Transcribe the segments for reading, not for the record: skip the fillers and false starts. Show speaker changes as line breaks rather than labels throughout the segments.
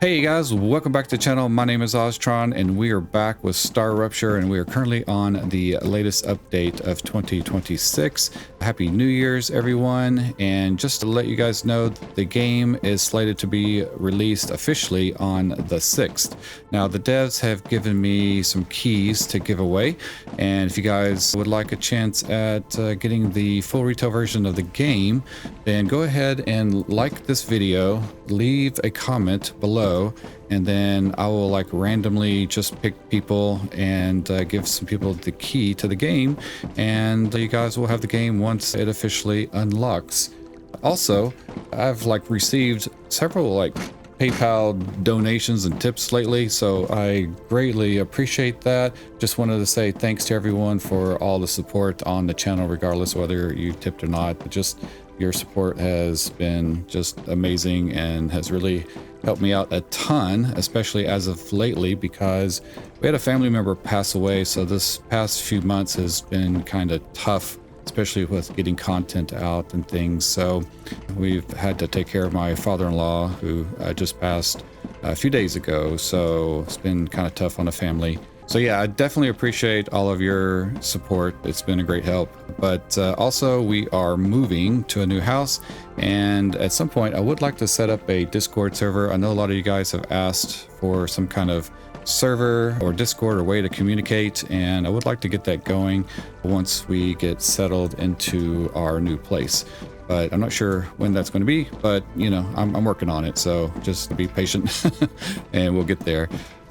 Hey guys, welcome back to the channel. My name is Oztron and we are back with StarRupture and we are currently on the latest update of 2026. Happy New Year's everyone, and just to let you guys know, the game is slated to be released officially on the 6th. Now the devs have given me some keys to give away, and if you guys would like a chance at getting the full retail version of the game, then go ahead and like this video, leave a comment below, and then I will like randomly just pick people and give some people the key to the game, and you guys will have the game once it officially unlocks. Also, I've like received several like PayPal donations and tips lately, so I greatly appreciate that. Just wanted to say thanks to everyone for all the support on the channel, regardless of whether you tipped or not. But just your support has been just amazing and has really helped me out a ton, especially as of lately, because we had a family member pass away. So this past few months has been kind of tough, especially with getting content out and things. So we've had to take care of my father-in-law, who just passed a few days ago. So it's been kind of tough on the family. So yeah, I definitely appreciate all of your support. It's been a great help. But also we are moving to a new house, and at some point I would like to set up a Discord server. I know a lot of you guys have asked for some kind of server or Discord or way to communicate, and I would like to get that going once we get settled into our new place. But I'm not sure when that's going to be, but you know, I'm working on it, so just be patient and we'll get there.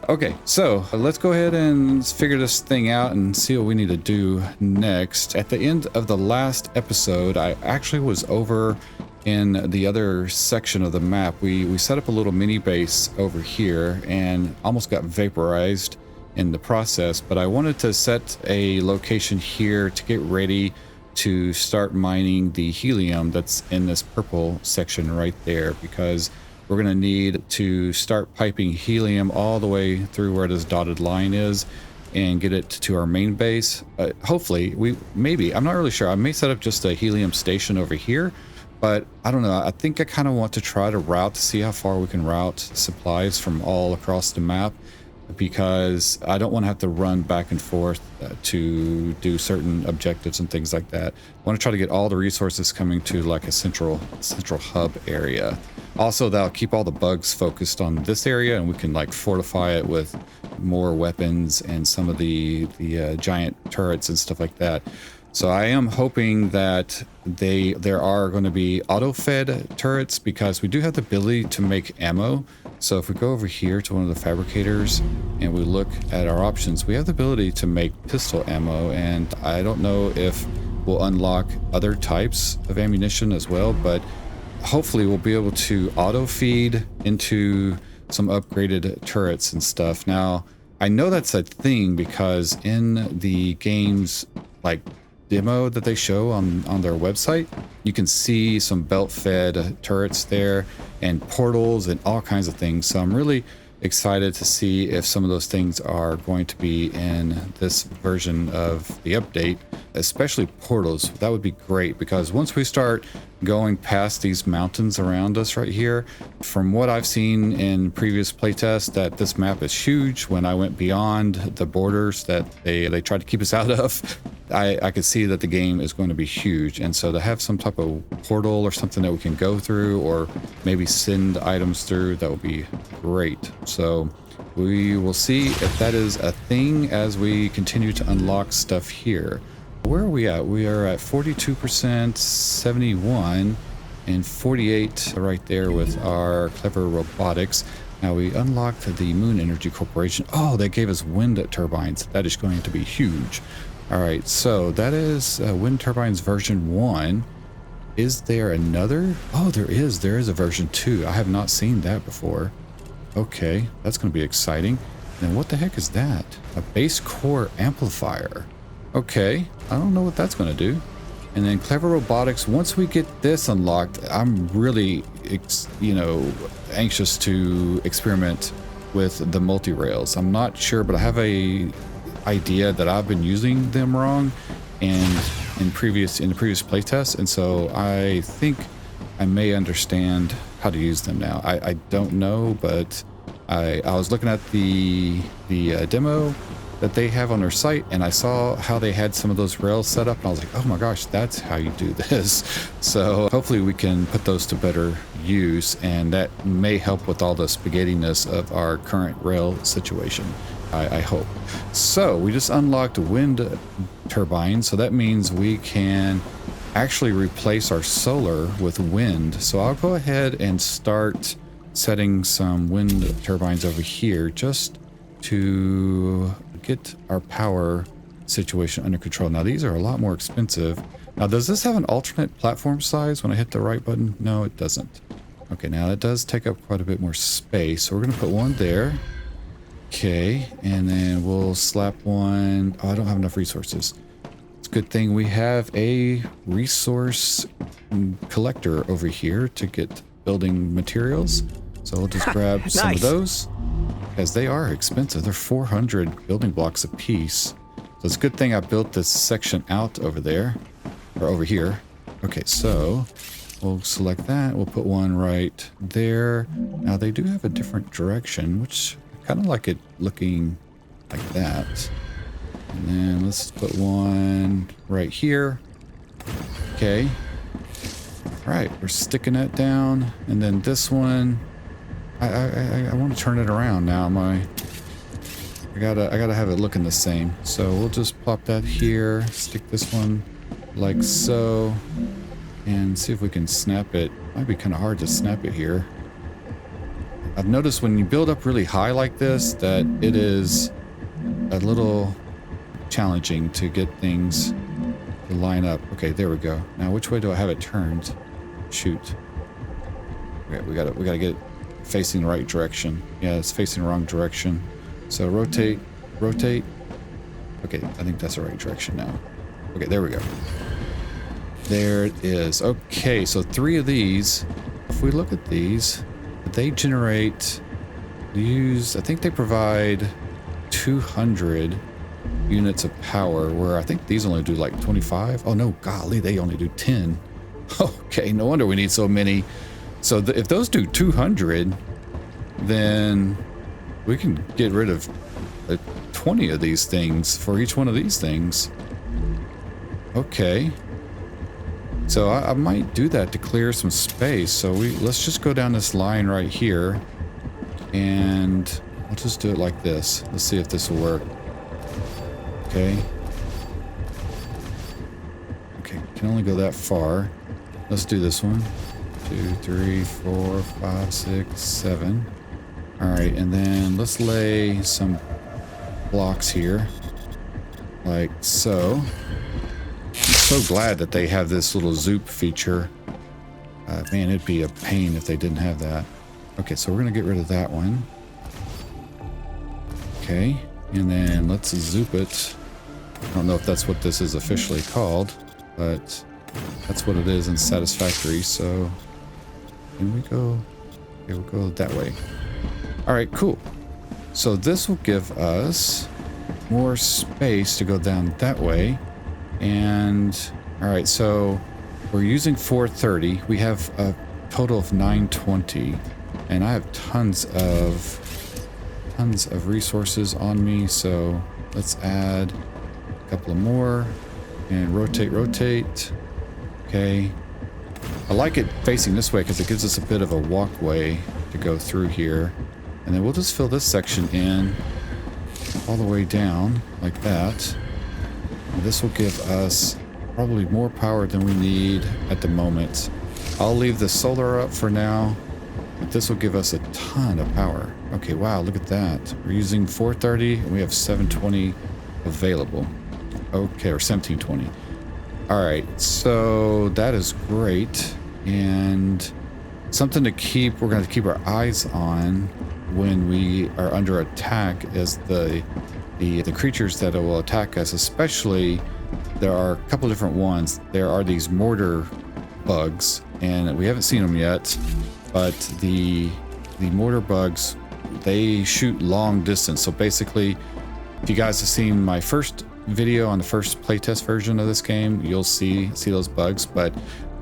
Okay, so let's go ahead and figure this thing out and see what we need to do next. At the end of the last episode, I actually was over in the other section of the map. We set up a little mini base over here and almost got vaporized in the process, but I wanted to set a location here to get ready to start mining the helium that's in this purple section right there, because we're going to need to start piping helium all the way through where this dotted line is and get it to our main base. Hopefully, I'm not really sure. I may set up just a helium station over here, but I don't know. I think I kind of want to try to see how far we can route supplies from all across the map, because I don't want to have to run back and forth to do certain objectives and things like that. I want to try to get all the resources coming to like a central hub area. Also, that'll keep all the bugs focused on this area, and we can like fortify it with more weapons and some of the giant turrets and stuff like that. So I am hoping that there are going to be auto-fed turrets, because we do have the ability to make ammo. So if we go over here to one of the fabricators and we look at our options, we have the ability to make pistol ammo, and I don't know if we'll unlock other types of ammunition as well, but hopefully we'll be able to auto feed into some upgraded turrets and stuff. Now, I know that's a thing because in the game's like demo that they show on their website, you can see some belt-fed turrets there and portals and all kinds of things. So I'm really excited to see if some of those things are going to be in this version of the update, especially portals. That would be great, because once we start going past these mountains around us right here, from what I've seen in previous playtests, that this map is huge. When I went beyond the borders that they tried to keep us out of, I could see that the game is going to be huge. And so to have some type of portal or something that we can go through, or maybe send items through, that would be great. So we will see if that is a thing as we continue to unlock stuff here. Where are we at? We are at 42%, 71, and 48 right there with our clever robotics. Now we unlocked the Moon Energy Corporation. Oh, they gave us wind turbines. That is going to be huge. All right, so that is wind turbines version 1. Is there another? Oh, there is a version 2. I have not seen that before. Okay, that's going to be exciting. And what the heck is that? A base core amplifier. Okay, I don't know what that's going to do. And then clever robotics. Once we get this unlocked, I'm really, anxious to experiment with the multi-rails. I'm not sure, but I have a idea that I've been using them wrong and in the previous playtests, and so I think I may understand how to use them now. I don't know, but I was looking at the demo that they have on their site, and I saw how they had some of those rails set up, and I was like, oh my gosh, that's how you do this. So hopefully we can put those to better use, and that may help with all the spaghettiness of our current rail situation, I hope. So we just unlocked wind turbines, so that means we can actually replace our solar with wind. So I'll go ahead and start setting some wind turbines over here just to get our power situation under control. Now these are a lot more expensive. Now does this have an alternate platform size when I hit the right button? No, it doesn't. Okay, now that does take up quite a bit more space. So we're gonna put one there. Okay, and then we'll slap one. Oh, I don't have enough resources. It's a good thing we have a resource collector over here to get building materials. So we'll just grab some of those, as they are expensive. They're 400 building blocks a piece. So it's a good thing I built this section out over there, or over here. Okay, so we'll select that. We'll put one right there. Now they do have a different direction, which I kind of like it looking like that. And then let's put one right here. Okay. All right, we're sticking that down. And then this one, I want to turn it around now. I gotta have it looking the same. So we'll just plop that here, stick this one like so, and see if we can snap it. Might be kind of hard to snap it here. I've noticed when you build up really high like this that it is a little challenging to get things to line up. Okay, there we go. Now which way do I have it turned? Shoot. Okay, we gotta get it facing the right direction. Yeah, it's facing the wrong direction. So rotate. Okay, I think that's the right direction now. Okay, there we go. There it is. Okay, so 3 of these. If we look at these, they generate, I think they provide 200 units of power, where I think these only do like 25. Oh no, golly, they only do 10. Okay, no wonder we need so many. So if those do 200, then we can get rid of 20 of these things for each one of these things. Okay. So I might do that to clear some space. So let's just go down this line right here, and I'll just do it like this. Let's see if this will work. Okay. Okay, can only go that far. Let's do this one. 2, 3, 4, 5, 6, 7. All right, and then let's lay some blocks here, like so. I'm so glad that they have this little zoop feature. Man, it'd be a pain if they didn't have that. Okay, so we're gonna get rid of that one. Okay, and then let's zoop it. I don't know if that's what this is officially called, but that's what it is in Satisfactory. So can we go? Okay, we'll go that way. All right, cool. So this will give us more space to go down that way. And all right, so we're using 430. We have a total of 920, and I have tons of resources on me. So let's add a couple of more and rotate. Okay. I like it facing this way because it gives us a bit of a walkway to go through here. And then we'll just fill this section in all the way down like that. And this will give us probably more power than we need at the moment. I'll leave the solar up for now, but this will give us a ton of power. Okay, wow, look at that. We're using 430 and we have 720 available. Okay, or 1720. All right, so that is great. And something to keep, we're going to keep our eyes on when we are under attack is the creatures that will attack us. Especially, there are a couple different ones. There are these mortar bugs, and we haven't seen them yet, but the mortar bugs, they shoot long distance. So basically, if you guys have seen my first video on the first playtest version of this game, you'll see those bugs, but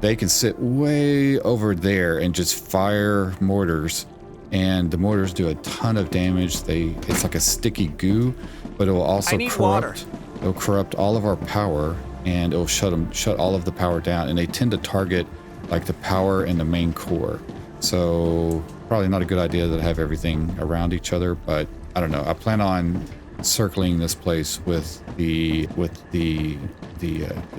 they can sit way over there and just fire mortars, and the mortars do a ton of damage. It's like a sticky goo, but it will also corrupt. It'll corrupt all of our power, and it'll shut all of the power down. And they tend to target like the power and the main core. So probably not a good idea to have everything around each other, but I don't know. I plan on circling this place with the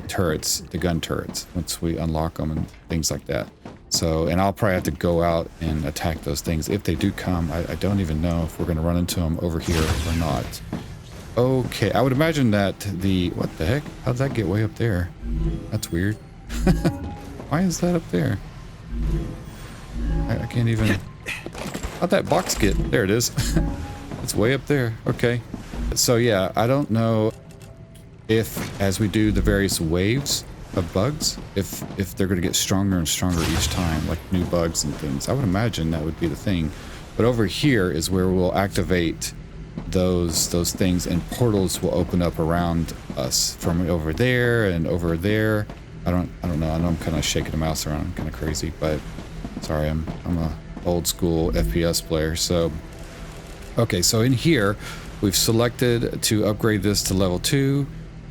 turrets, the gun turrets, once we unlock them and things like that. So, and I'll probably have to go out and attack those things if they do come. I don't even know if we're going to run into them over here or not. Okay, I would imagine that what the heck? How'd that get way up there? That's weird. Why is that up there? I can't even... How'd that box get? There it is. It's way up there. Okay. So yeah, I don't know if as we do the various waves of bugs, if they're going to get stronger and stronger each time, like new bugs and things. I would imagine that would be the thing. But over here is where we'll activate those things, and portals will open up around us from over there and over there. I don't know. I know I'm kind of shaking the mouse around. I'm kind of crazy, but sorry, I'm a old school FPS player. So okay, so in here we've selected to upgrade this to level 2,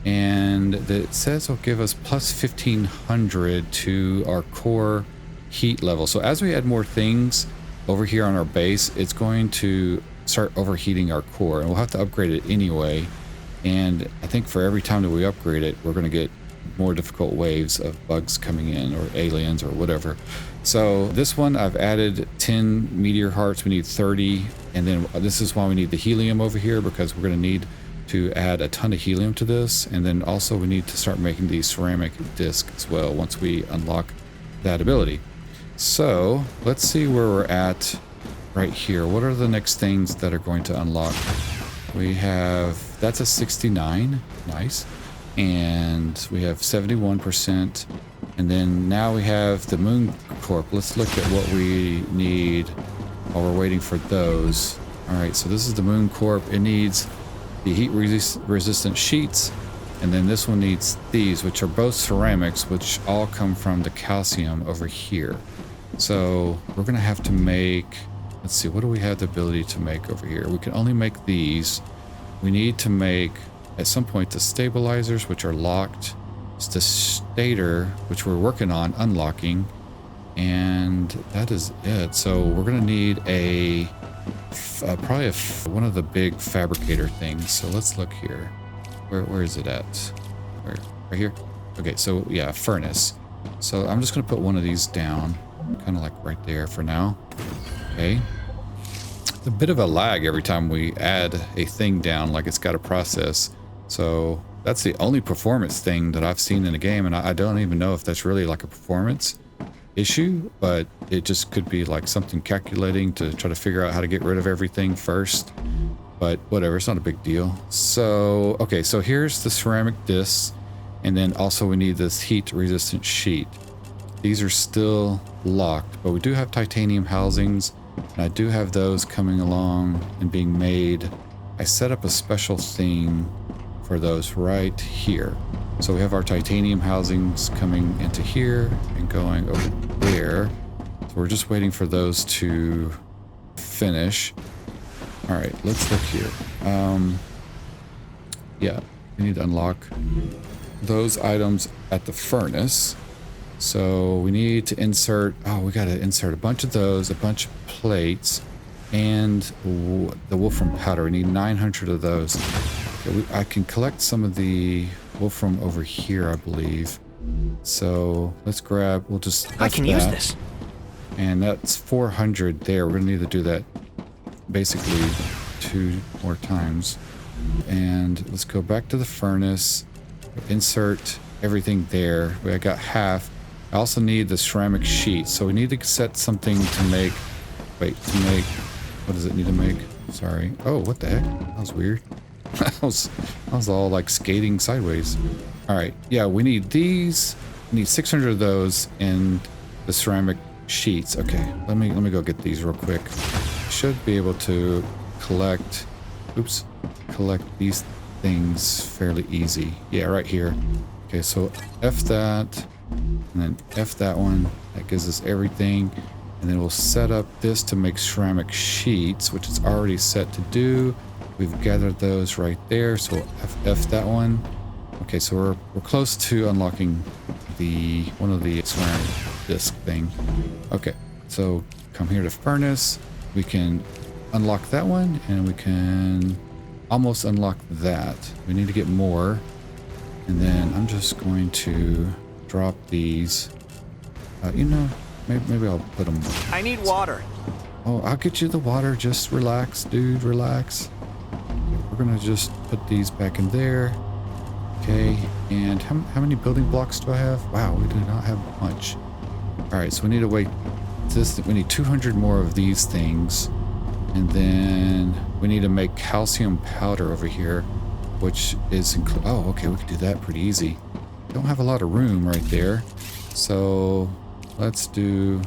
and it says it'll give us plus 1500 to our core heat level. So as we add more things over here on our base, it's going to start overheating our core, and we'll have to upgrade it anyway. And I think for every time that we upgrade it, we're going to get more difficult waves of bugs coming in, or aliens, or whatever. So this one I've added 10 meteor hearts. We need 30, and then this is why we need the helium over here, because we're going to need to add a ton of helium to this. And then also we need to start making these ceramic discs as well once we unlock that ability. So let's see where we're at right here. What are the next things that are going to unlock? We have, that's a 69, nice. And we have 71%. And then now we have the Moon Corp. Let's look at what we need while we're waiting for those. All right, so this is the Moon Corp. It needs the heat resistant sheets. And then this one needs these, which are both ceramics, which all come from the calcium over here. So we're going to have to make, let's see, what do we have the ability to make over here? We can only make these. We need to make, at some point, the stabilizers, which are locked. It's the stator, which we're working on unlocking. And that is it. So we're going to need probably one of the big fabricator things. So let's look here. Where is it at? Where? Right here? Okay, so yeah, furnace. So I'm just going to put one of these down, kind of like right there for now. Okay. It's a bit of a lag every time we add a thing down, like it's got a process. So that's the only performance thing that I've seen in the game, and I don't even know if that's really like a performance issue, but it just could be like something calculating to try to figure out how to get rid of everything first. But whatever, it's not a big deal. So, okay, so here's the ceramic discs, and then also we need this heat resistant sheet. These are still locked, but we do have titanium housings, and I do have those coming along and being made. I set up a special thing for those right here. So we have our titanium housings coming into here and going over there. So we're just waiting for those to finish. All right, let's look here. Yeah, we need to unlock those items at the furnace. So we need to insert, we got to insert a bunch of those, a bunch of plates, and the wolfram powder. We need 900 of those. Okay, I can collect some of the wolfram over here, I believe. So let's grab, we'll just...
I can use this.
And that's 400 there. We're going to need to do that basically 2 more times. And let's go back to the furnace, insert everything there. I got half. I also need the ceramic sheet, so we need to set something to make, what does it need to make? Sorry. Oh, what the heck? That was weird. I was all like skating sideways. All right, yeah, we need these. We need 600 of those and the ceramic sheets. Okay, let me go get these real quick. Should be able to collect these things fairly easy. Yeah, right here. Okay, so F that, and then F that one. That gives us everything. And then we'll set up this to make ceramic sheets, which is already set to do. We've gathered those right there, so we'll FF that one. Okay, so we're close to unlocking the one of the ceramic disc thing. Okay, so come here to furnace. We can unlock that one, and we can almost unlock that. We need to get more. And then I'm just going to drop these. You know, maybe I'll put them.
I need water.
Oh, I'll get you the water. Just relax, dude. Relax. We're gonna just put these back in there. Okay, and how many building blocks do I have? Wow, we do not have much. All right, so we need to wait. We need 200 more of these things, and then we need to make calcium powder over here, which is oh, okay, we can do that pretty easy. Don't have a lot of room right there, so let's do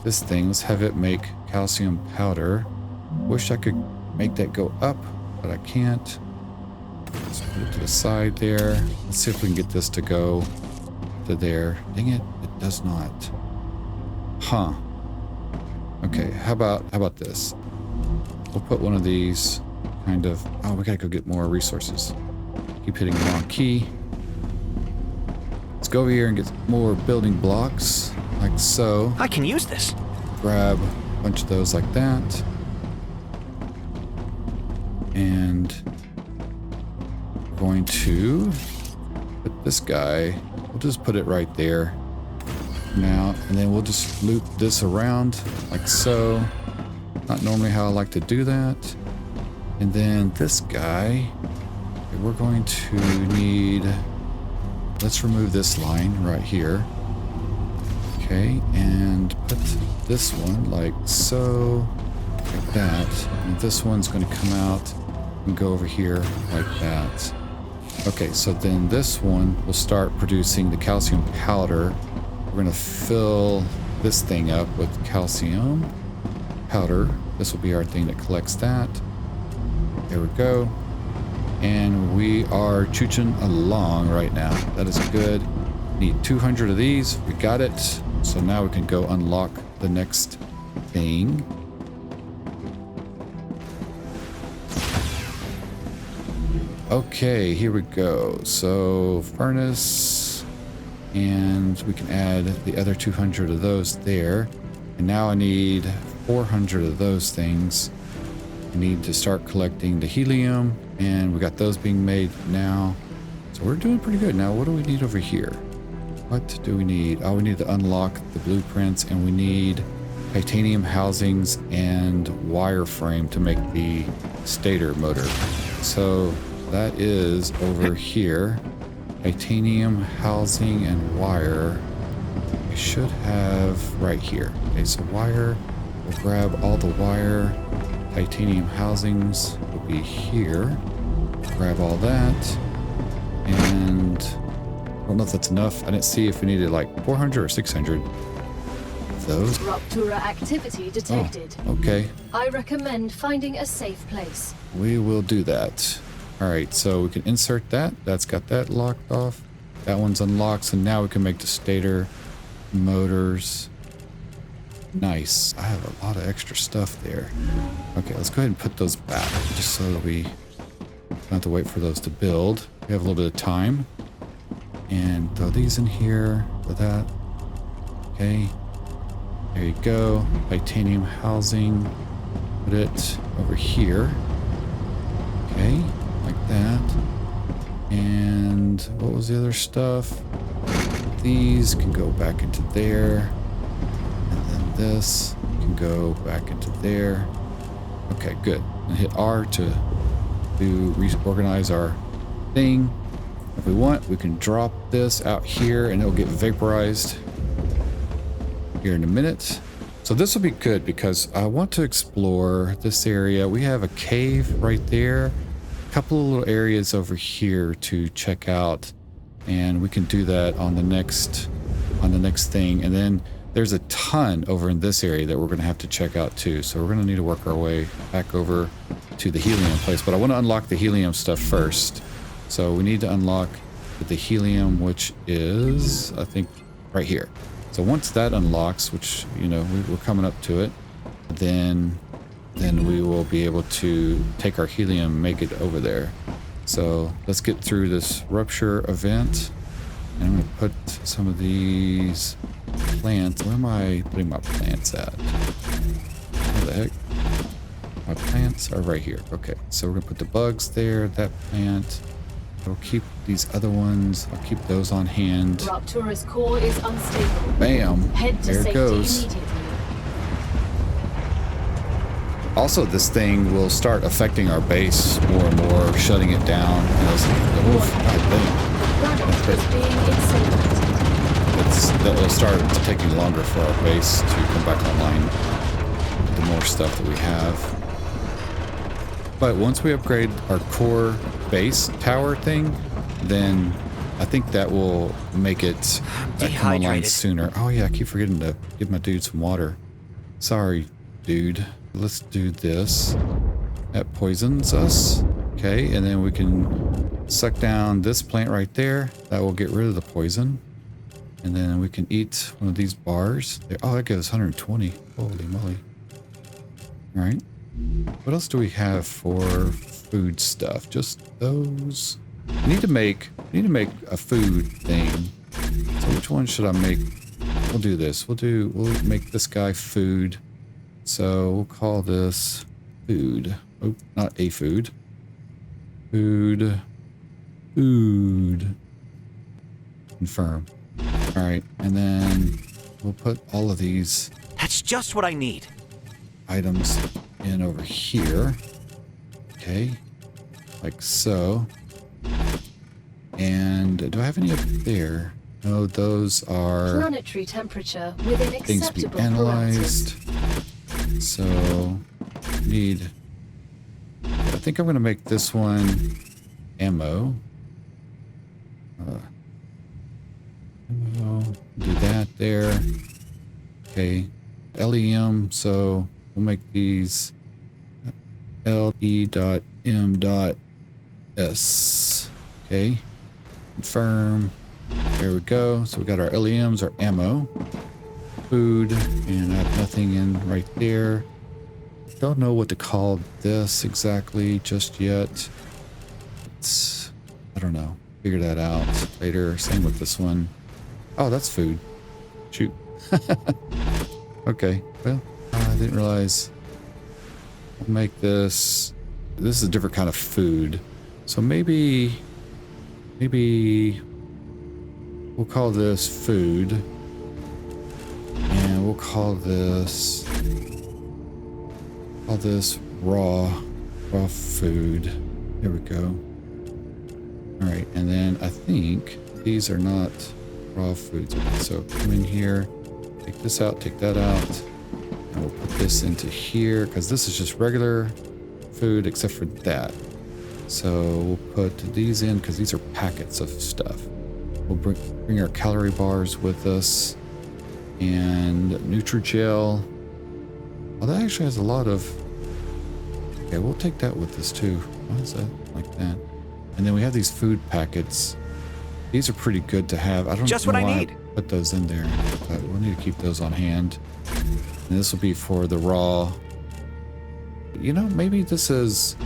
this thing. Let's have it make calcium powder. Wish I could make that go up, but I can't. Let's put it to the side there. Let's see if we can get this to go to there. Dang it, it does not. Huh. Okay, how about this? We'll put one of these kind of... Oh, we gotta go get more resources. Keep hitting the wrong key. Let's go over here and get more building blocks, like so.
I can use this.
Grab a bunch of those like that. And we're going to put this guy, we'll just put it right there now, and then we'll just loop this around like so. Not normally how I like to do that. And then this guy, we're going to need, let's remove this line right here. Okay, and put this one like so, like that. And this one's going to come out and go over here like that. Okay, so then this one will start producing the calcium powder. We're going to fill this thing up with calcium powder. This will be our thing that collects that. There we go. And we are chooching along right now. That is good. Need 200 of these. We got it. So now we can go unlock the next thing. Okay, here we go. So furnace, and we can add the other 200 of those there. And now I need 400 of those things. I need to start collecting the helium, and we got those being made now. So we're doing pretty good. Now, what do we need over here? What do we need? Oh, we need to unlock the blueprints, and we need titanium housings and wireframe to make the stator motor. So that is over here. Titanium housing and wire. We should have right here. Okay, so wire. We'll grab all the wire. Titanium housings will be here. Grab all that. And I don't know if that's enough. I didn't see if we needed like 400 or 600 of those.
Rupture activity detected.
Oh, okay.
I recommend finding a safe place.
We will do that. All right, so we can insert that. That's got that locked off. That one's unlocked, so now we can make the stator motors. Nice. I have a lot of extra stuff there. Okay, let's go ahead and put those back, just so that we don't have to wait for those to build. We have a little bit of time. And throw these in here for that. Okay. There you go. Titanium housing. Put it over here. Okay, like that. And what was the other stuff? These can go back into there. And then this can go back into there. Okay, good. And hit R to reorganize our thing. If we want, we can drop this out here and it'll get vaporized here in a minute. So this will be good because I want to explore this area. We have a cave right there, a couple of little areas over here to check out, and we can do that on the next thing. And then there's a ton over in this area that we're going to have to check out too. So we're going to need to work our way back over to the helium place, but I want to unlock the helium stuff first. So we need to unlock the helium, which is, I think, right here. So once that unlocks, which, you know, we're coming up to it, then we will be able to take our helium and make it over there. So let's get through this rupture event. And I'm going to put some of these plants. Where am I putting my plants at? Where the heck? My plants are right here. Okay, so we're going to put the bugs there, that plant. I'll keep these other ones. I'll keep those on hand.
Raptura's core is unstable.
Bam!
Head to
There it
safety
goes.
immediately.
Also, this thing will start affecting our base more and more, shutting it down. Oof,
Planet is being incinerated.
That'll start taking longer for our base to come back online. The more stuff that we have. But once we upgrade our core base tower thing, then I think that will make it come online sooner. Oh yeah, I keep forgetting to give my dude some water. Sorry, dude. Let's do this. That poisons us. Okay, and then we can suck down this plant right there. That will get rid of the poison. And then we can eat one of these bars. Oh, that gives 120. Holy moly. All right. What else do we have for food stuff? Just those. I need to make a food thing. So which one should I make? We'll do this. We'll make this guy food. So we'll call this food. Oh, not a food. Food. Confirm. All right, and then we'll put all of these.
That's just what I need.
Items in over here. Okay, like so. And do I have any up there? No, those are
planetary temperature within
things to be
acceptable
analyzed. So need. I think I'm going to make this one ammo. Ammo. Do that there. Okay. LEM. So we'll make these LE.M.S. Okay. Confirm. There we go. So we got our LEMs, our ammo, food, and I have nothing in right there. Don't know what to call this exactly just yet. I don't know. Figure that out later. Same with this one. Oh, that's food. Shoot. Okay. Well, I didn't realize. I'll make this. This is a different kind of food. So maybe we'll call this food. And we'll call this raw food. There we go. All right, and then I think these are not raw foods. Okay, so come in here, take this out, take that out, and we'll put this into here because this is just regular food except for that. So we'll put these in because these are packets of stuff. We'll bring our calorie bars with us and Nutrigel. Oh, that actually has a lot of. Okay, we'll take that with us too. Why is that like that? And then we have these food packets. These are pretty good to have. I don't know why I put those in there, but we'll need to keep those on hand. And this will be for the raw. You know, maybe this is.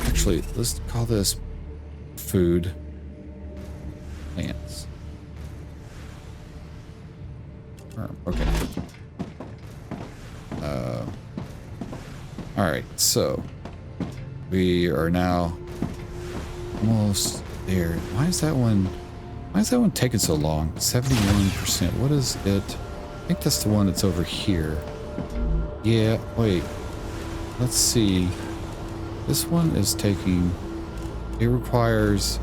Actually, let's call this food plants. Okay. All right, so we are now almost there. Why is that one taking so long? 71%. What is it? I think that's the one that's over here. Yeah, wait. Let's see. This one is taking. It requires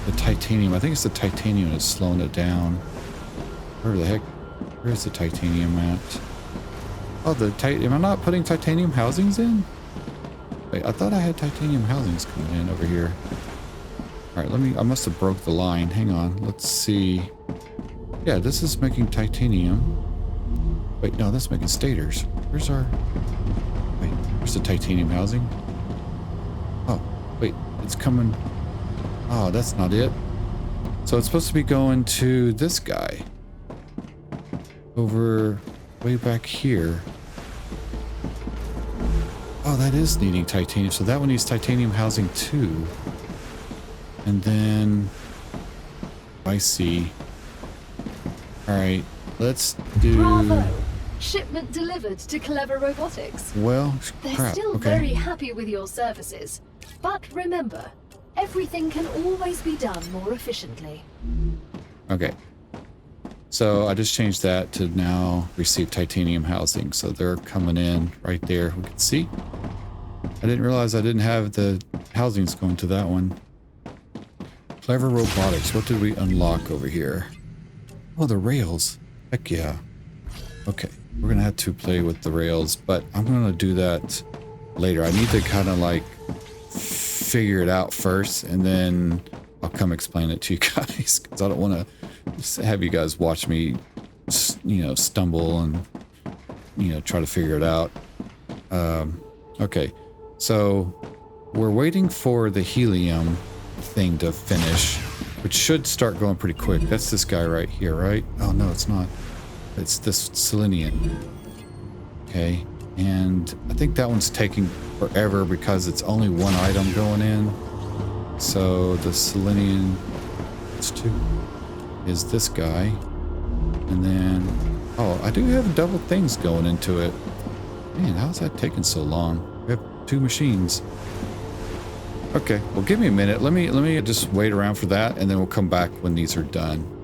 the titanium. I think it's the titanium that's slowing it down. Where the heck? Where's the titanium at? Oh, am I not putting titanium housings in? Wait, I thought I had titanium housings coming in over here. All right, I must have broke the line. Hang on, let's see. Yeah, this is making titanium. Wait, no, that's making stators. Where's the titanium housing? Oh, wait, it's coming. Oh, that's not it. So it's supposed to be going to this guy. over way back here. Oh, that is needing titanium. So that one needs titanium housing too. And then I see. All right, let's do.
Bravo! Shipment delivered to Clever Robotics.
Well,
They're
crap.
still
Okay.
very happy with your services. But remember, everything can always be done more efficiently.
Okay. So I just changed that to now receive titanium housing. So they're coming in right there. We can see. I didn't realize I didn't have the housings going to that one. Clever Robotics. What did we unlock over here? Oh, the rails. Heck yeah. Okay. We're going to have to play with the rails, but I'm going to do that later. I need to kind of like figure it out first, and then I'll come explain it to you guys, because I don't want to have you guys watch me, you know, stumble and, you know, try to figure it out. Okay. So we're waiting for the helium thing to finish, which should start going pretty quick. That's this guy right here, right? Oh, no, it's not. It's this Selenium. Okay. And I think that one's taking forever because it's only one item going in. So the Selenium, it's two, is this guy. And then, oh, I do have double things going into it. Man, how's that taking so long? We have two machines. Okay, well, give me a minute. Let me just wait around for that, and then we'll come back when these are done.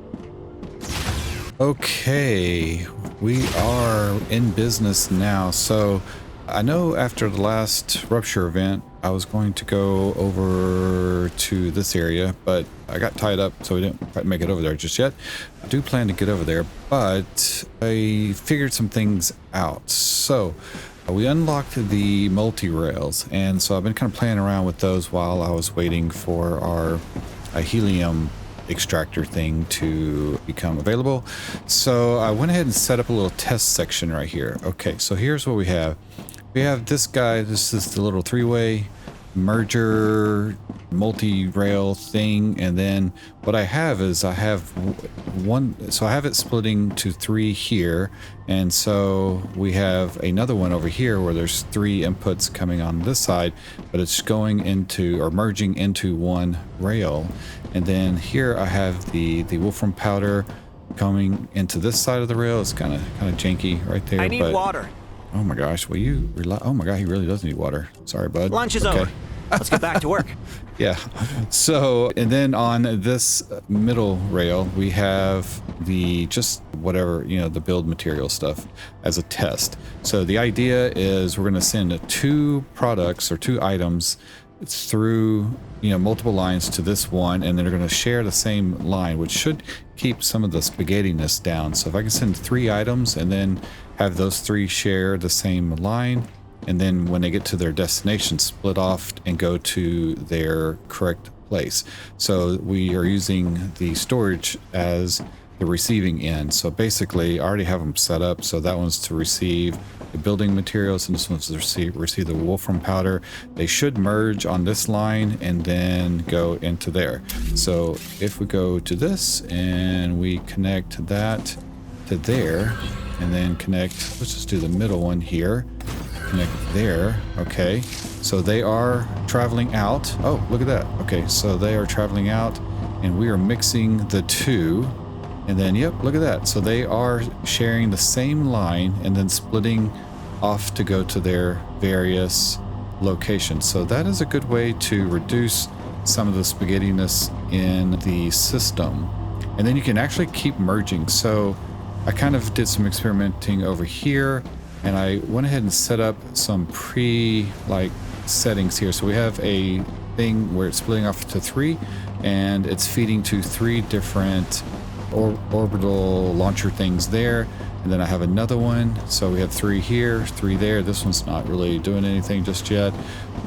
Okay, we are in business now. So I know after the last Rupture event, I was going to go over to this area, but I got tied up, so we didn't quite make it over there just yet. I do plan to get over there, but I figured some things out. So we unlocked the multi-rails, and so I've been kind of playing around with those while I was waiting for our helium extractor thing to become available. So I went ahead and set up a little test section right here. Okay, so here's what we have. We have this guy. This is the little three-way merger multi-rail thing, and then what I have is I have one, so I have it splitting to three here, and so we have another one over here where there's three inputs coming on this side, but it's going into or merging into one rail. And then here I have the wolfram powder coming into this side of the rail. It's kind of janky right there.
I need water.
Oh my gosh, will you rely? Oh my god, he really does need water. Sorry, bud.
Lunch is over. Let's get back to work.
Yeah. So, and then on this middle rail, we have the just whatever, you know, the build material stuff as a test. So the idea is we're going to send two products or two items through, you know, multiple lines to this one, and then they're going to share the same line, which should keep some of the spaghettiness down. So if I can send three items and then have those three share the same line, and then when they get to their destination, split off and go to their correct place. So we are using the storage as the receiving end. So basically I already have them set up. So that one's to receive the building materials, and this one's to receive the wolfram powder. They should merge on this line and then go into there. So if we go to this and we connect that to there, and then connect, let's just do the middle one here, connect there. Okay, so they are traveling out. Oh, look at that. Okay, so they are traveling out, and we are mixing the two, and then yep, look at that. So they are sharing the same line and then splitting off to go to their various locations. So that is a good way to reduce some of the spaghettiness in the system, and then you can actually keep merging. So I kind of did some experimenting over here, and I went ahead and set up some settings here. So we have a thing where it's splitting off to three, and it's feeding to three different orbital launcher things there. And then I have another one. So we have three here, three there. This one's not really doing anything just yet,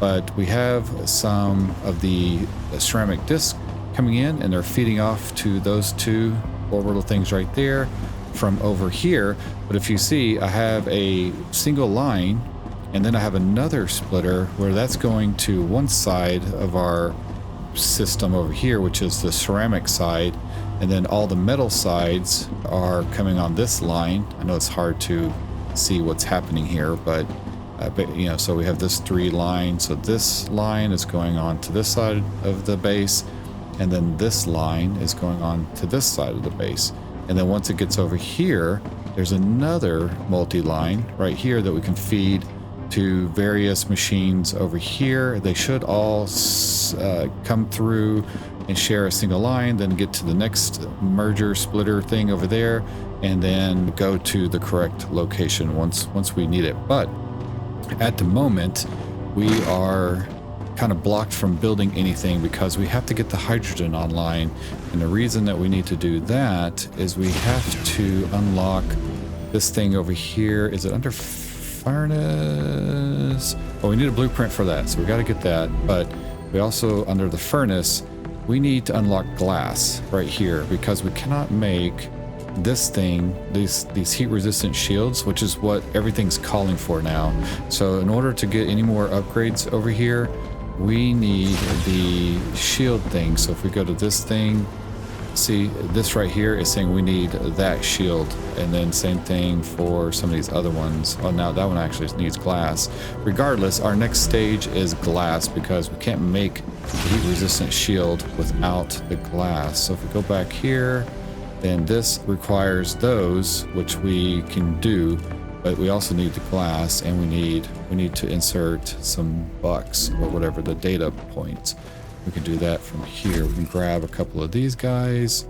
but we have some of the ceramic discs coming in, and they're feeding off to those two orbital things right there from over here. But if you see, I have a single line, and then I have another splitter where that's going to one side of our system over here, which is the ceramic side, and then all the metal sides are coming on this line. I know it's hard to see what's happening here, but you know, so we have this 3 line. So this line is going on to this side of the base, and then this line is going on to this side of the base. And then once it gets over here, there's another multi-line right here that we can feed to various machines over here. They should all come through and share a single line, then get to the next merger splitter thing over there, and then go to the correct location once we need it. But at the moment, we are kind of blocked from building anything because we have to get the hydrogen online. And the reason that we need to do that is we have to unlock this thing over here. Is it under furnace? Oh, we need a blueprint for that, so we got to get that. But we also, under the furnace, we need to unlock glass right here because we cannot make this thing, these heat resistant shields, which is what everything's calling for now. So in order to get any more upgrades over here, we need the shield thing. So if we go to this thing, see this right here is saying we need that shield, and then same thing for some of these other ones. Oh, now that one actually needs glass. Regardless, our next stage is glass because we can't make the heat resistant shield without the glass. So if we go back here, then this requires those, which we can do, but we also need the glass, and we need to insert some bucks or whatever, the data points. We can do that from here. We can grab a couple of these guys.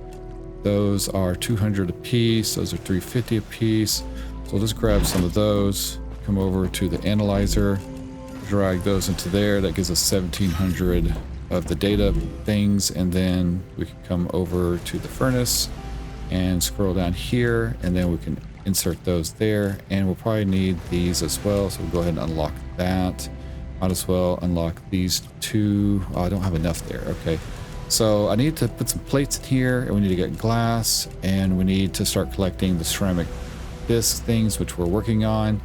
Those are 200 a piece. Those are 350 a piece. So we'll just grab some of those, come over to the analyzer, drag those into there. That gives us 1700 of the data things, and then we can come over to the furnace and scroll down here, and then we can insert those there, and we'll probably need these as well, so we'll go ahead and unlock that. Might as well unlock these 2. Oh, I don't have enough there. Okay, so I need to put some plates in here, and we need to get glass, and we need to start collecting the ceramic disc things, which we're working on,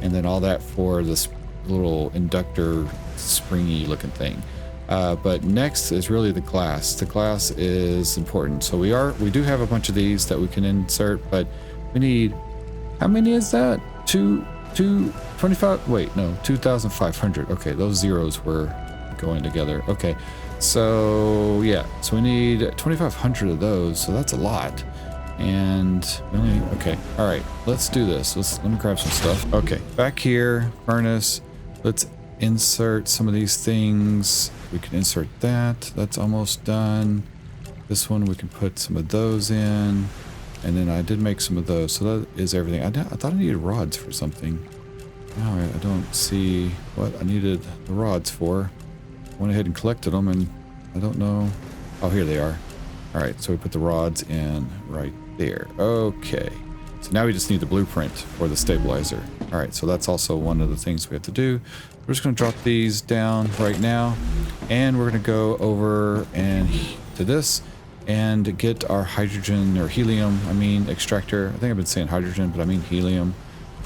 and then all that for this little inductor springy looking thing. But next is really the glass. The glass is important. So we do have a bunch of these that we can insert, but we need, how many is that? 25, wait, no, 2,500. Okay, those zeros were going together. Okay, so yeah, so we need 2,500 of those, so that's a lot. And really, okay, all right, let's do this. Let me grab some stuff. Okay, back here, furnace. Let's insert some of these things. We can insert that. That's almost done. This one we can put some of those in, and then I did make some of those, so that is everything. I thought I needed rods for something. Now I don't see what I needed the rods for. I went ahead and collected them, and I don't know. Oh, here they are. All right, so we put the rods in right there. Okay, so now we just need the blueprint for the stabilizer. All right, so that's also one of the things we have to do. We're just going to drop these down right now, and we're going to go over and to this and get our hydrogen or helium, extractor. I think I've been saying hydrogen, but I mean helium.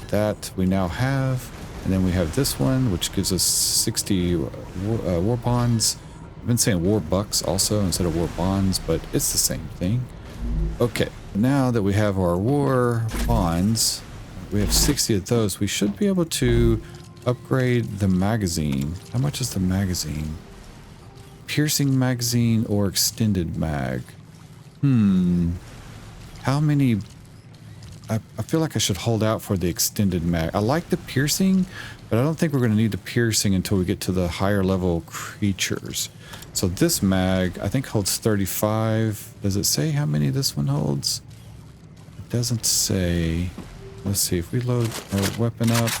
That we now have, and then we have this one, which gives us 60 war bonds. I've been saying war bucks also instead of war bonds, but it's the same thing. Okay, now that we have our war bonds, we have 60 of those. We should be able to upgrade the magazine. How much is the magazine? Piercing magazine or extended mag? How many? I feel like I should hold out for the extended mag. I like the piercing, but I don't think we're going to need the piercing until we get to the higher level creatures. So this mag, I think, holds 35. Does it say how many this one holds? It doesn't say. Let's see if we load our weapon up.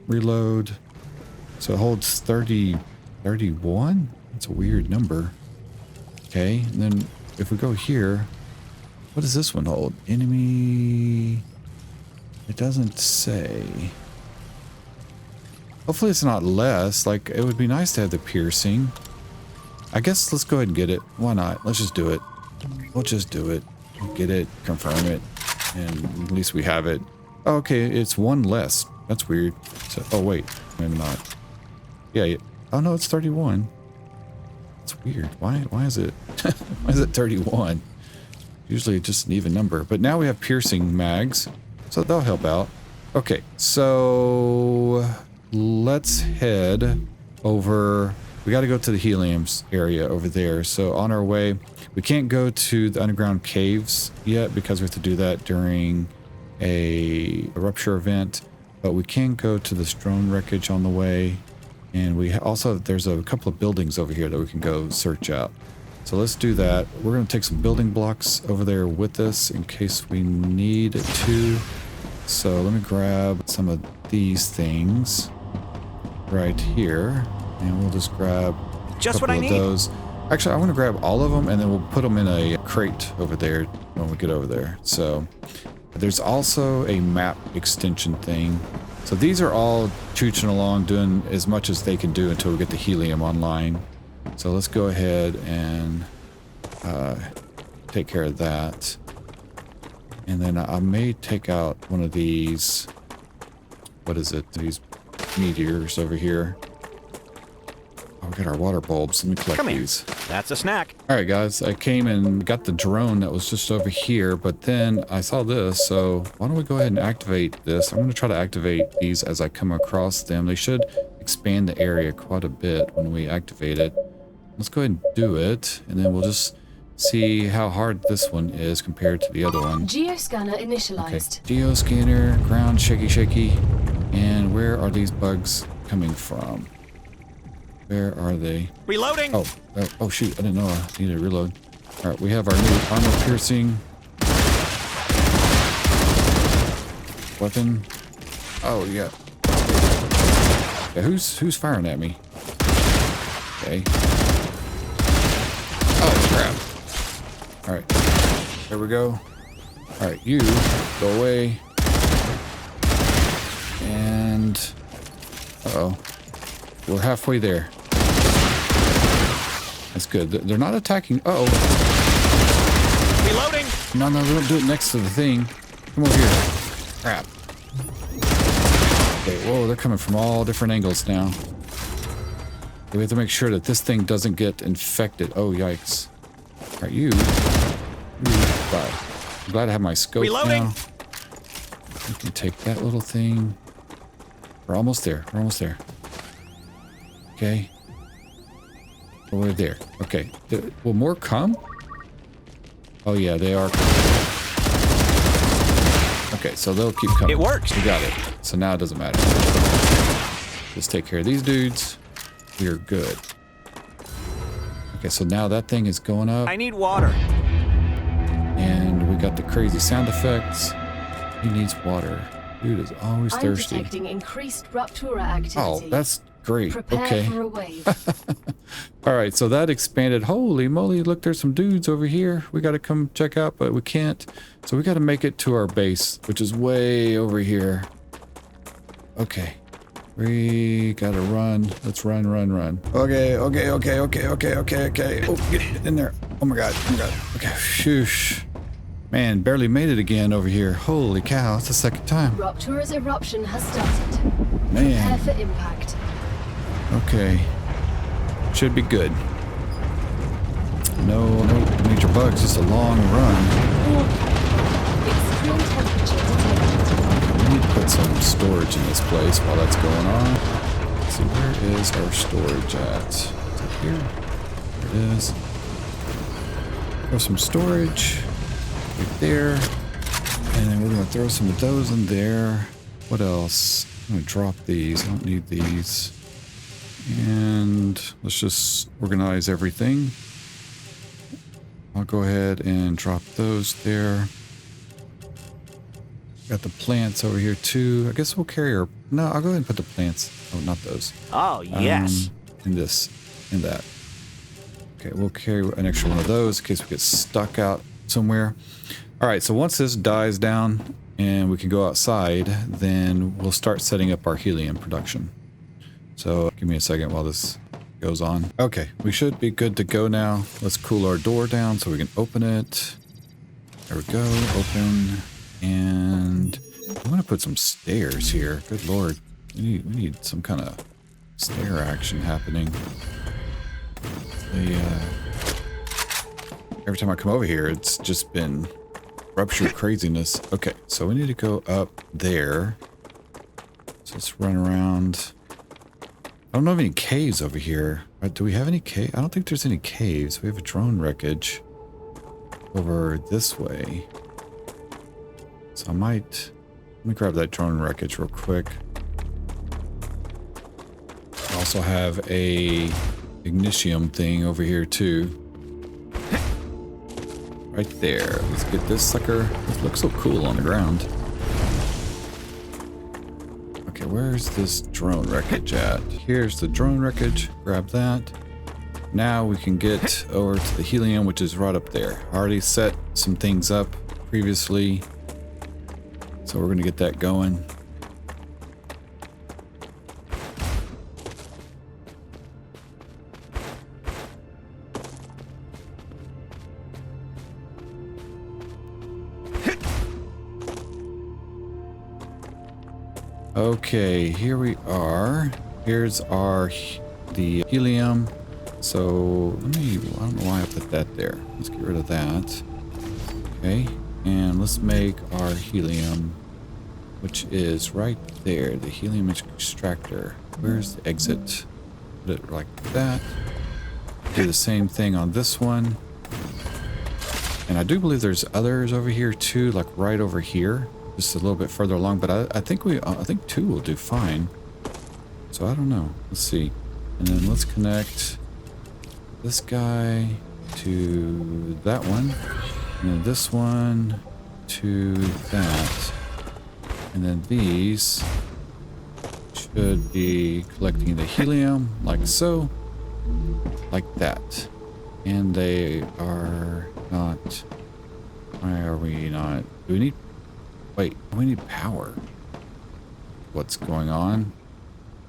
Reload. So it holds 31? That's a weird number. Okay, and then if we go here, what does this one hold? Enemy. It doesn't say. Hopefully it's not less. Like, it would be nice to have the piercing. I guess let's go ahead and get it. Why not? Let's just do it. We'll just do it. Get it, confirm it, and at least we have it. Oh, okay, it's one less. That's weird. So, oh wait, maybe not. Yeah, oh no, it's 31. It's weird. Why is it why is it 31? Usually just an even number. But now we have piercing mags, so they'll help out. Okay, so let's head over. We got to go to the helium area over there. So on our way, we can't go to the underground caves yet because we have to do that during a rupture event. But we can go to this drone wreckage on the way. And we also, there's a couple of buildings over here that we can go search out. So let's do that. We're going to take some building blocks over there with us in case we need to. So let me grab some of these things right here. And we'll just grab a couple of those. Actually, I want to grab all of them and then we'll put them in a crate over there when we get over there. So there's also a map extension thing. So these are all chooching along, doing as much as they can do until we get the helium online. So let's go ahead and take care of that. And then I may take out one of these, what is it? These meteors over here. Oh, we got our water bulbs. Let me collect these.
That's a snack.
All right, guys, I came and got the drone that was just over here, but then I saw this, so why don't we go ahead and activate this? I'm going to try to activate these as I come across them. They should expand the area quite a bit when we activate it. Let's go ahead and do it, and then we'll just see how hard this one is compared to the other one.
Geoscanner initialized.
Okay, geoscanner, ground shaky. And where are these bugs coming from? Where are they?
Reloading.
Oh shoot, I didn't know I needed to reload. All right, we have our new armor piercing weapon. Oh yeah. Yeah, who's firing at me? Okay. Oh crap. All right, there we go. All right, you go away. And uh-oh, we're halfway there. That's good. They're not attacking. Uh-oh.
Reloading.
No, don't do it next to the thing. Come over here. Crap. Okay, whoa, they're coming from all different angles now. We have to make sure that this thing doesn't get infected. Oh, yikes. All right, you. Bye. I'm glad I have my scope
Reloading.
now. We can take that little thing. We're almost there. We're almost there. Okay. We're there. Okay. Will more come? Oh yeah, they are. Okay, so they'll keep coming.
It works.
We got it. So now it doesn't matter. Just take care of these dudes. We are good. Okay, so now that thing is going up.
I need water.
And we got the crazy sound effects. He needs water. Dude is always thirsty.
I'm detecting increased rupture activity.
Oh, that's great.
Prepare
Okay.
for a wave.
All right, so that expanded. Holy moly, look, there's some dudes over here we got to come check out, but we can't. So we got to make it to our base, which is way over here. Okay. We got to run. Let's run. Okay. Oh, get in there. Oh my God. Okay, shoosh. Man, barely made it again over here. Holy cow, it's the second time.
Rupture's eruption has started.
Man.
Prepare for impact.
Okay. Should be good. No major bugs, just a long run.
Extreme temperature detected.
We need to put some storage in this place while that's going on. Let's see, where is our storage at? Is it here? There it is. Throw some storage right there. And then we're going to throw some of those in there. What else? I'm going to drop these. I don't need these. And let's just organize everything. I'll go ahead and drop those there. Got the plants over here too. I guess we'll carry our... No, I'll go ahead and put the plants. Oh, not those.
Oh, yes.
In that. Okay, we'll carry an extra one of those in case we get stuck out somewhere. All right, so once this dies down and we can go outside, then we'll start setting up our helium production. So give me a second while this goes on. Okay, we should be good to go now. Let's cool our door down so we can open it. There we go, open. And I'm gonna put some stairs here. Good Lord, we need some kind of stair action happening. Every time I come over here, it's just been rupture craziness. Okay, so we need to go up there. So let's run around. I don't know of any caves over here. Do we have any cave? I don't think there's any caves. We have a drone wreckage over this way. So I might... Let me grab that drone wreckage real quick. I also have a ignitium thing over here too. Right there. Let's get this sucker. It looks so cool on the ground. Okay, where's this drone wreckage at? Here's the drone wreckage. Grab that. Now we can get over to the helium, which is right up there. I already set some things up previously. So we're going to get that going. Okay, here we are. Here's the helium. So I don't know why I put that there. Let's get rid of that. Okay, and let's make our helium, which is right there, the helium extractor. Where's the exit? Put it like that. Do the same thing on this one. And I do believe there's others over here too, like right over here. Just a little bit further along, but I think two will do fine. So I don't know. Let's see. And then let's connect this guy to that one, and then this one to that, and then these should be collecting the helium like so, like that. And they are not. Why are we not? Do we need? Wait, we need power. What's going on?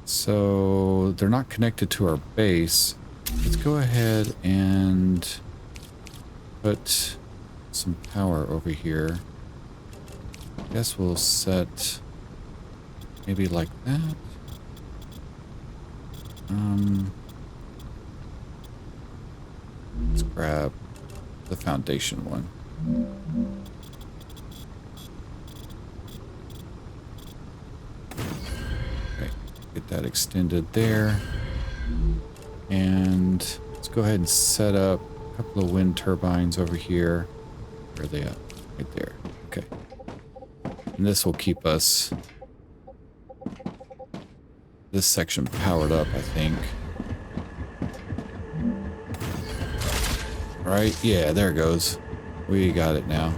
So they're not connected to our base. Let's go ahead and put some power over here. I guess we'll set maybe like that. Let's grab the foundation one. Get that extended there. And let's go ahead and set up a couple of wind turbines over here. Where are they at? Right there. Okay. And this will keep us this section powered up, I think. Right? Yeah, there it goes. We got it now.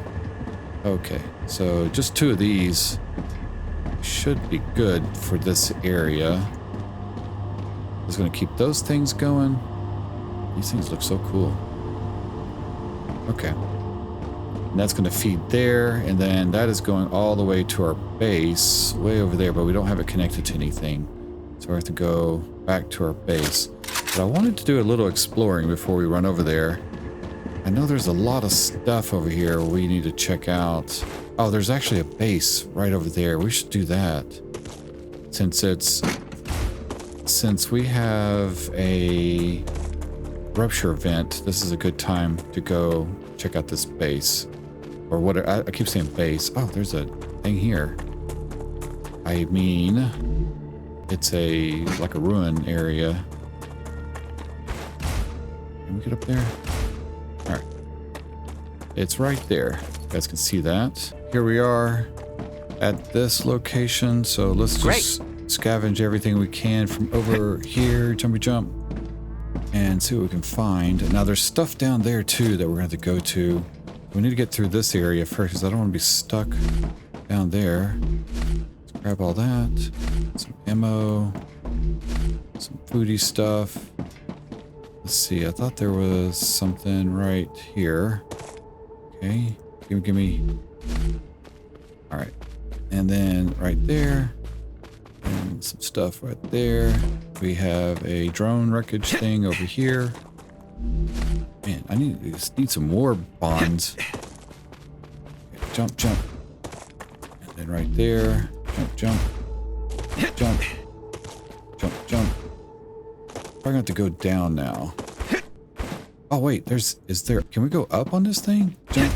Okay. So just two of these should be good for this area. It's going to keep those things going. These things look so cool. Okay. And that's going to feed there, and then that is going all the way to our base, way over there, but we don't have it connected to anything. So we have to go back to our base. But I wanted to do a little exploring before we run over there. I know there's a lot of stuff over here we need to check out. Oh, there's actually a base right over there. We should do that. Since we have a rupture event, this is a good time to go check out this base. Or what, I keep saying base. Oh, there's a thing here. I mean, it's like a ruin area. Can we get up there? All right. It's right there. You guys can see that. Here we are at this location. So let's just scavenge everything we can from over here. Jumpy jump. And see what we can find. Now there's stuff down there too that we're going to have to go to. We need to get through this area first because I don't want to be stuck down there. Let's grab all that. Some ammo. Some foodie stuff. Let's see. I thought there was something right here. Okay. Give me. All right. And then right there. And some stuff right there. We have a drone wreckage thing over here. Man, I need some more bonds. Okay, jump, jump. And then right there. Jump, jump. Jump. Jump, jump. Probably going to have to go down now. Oh wait, is there? Can we go up on this thing? Jump,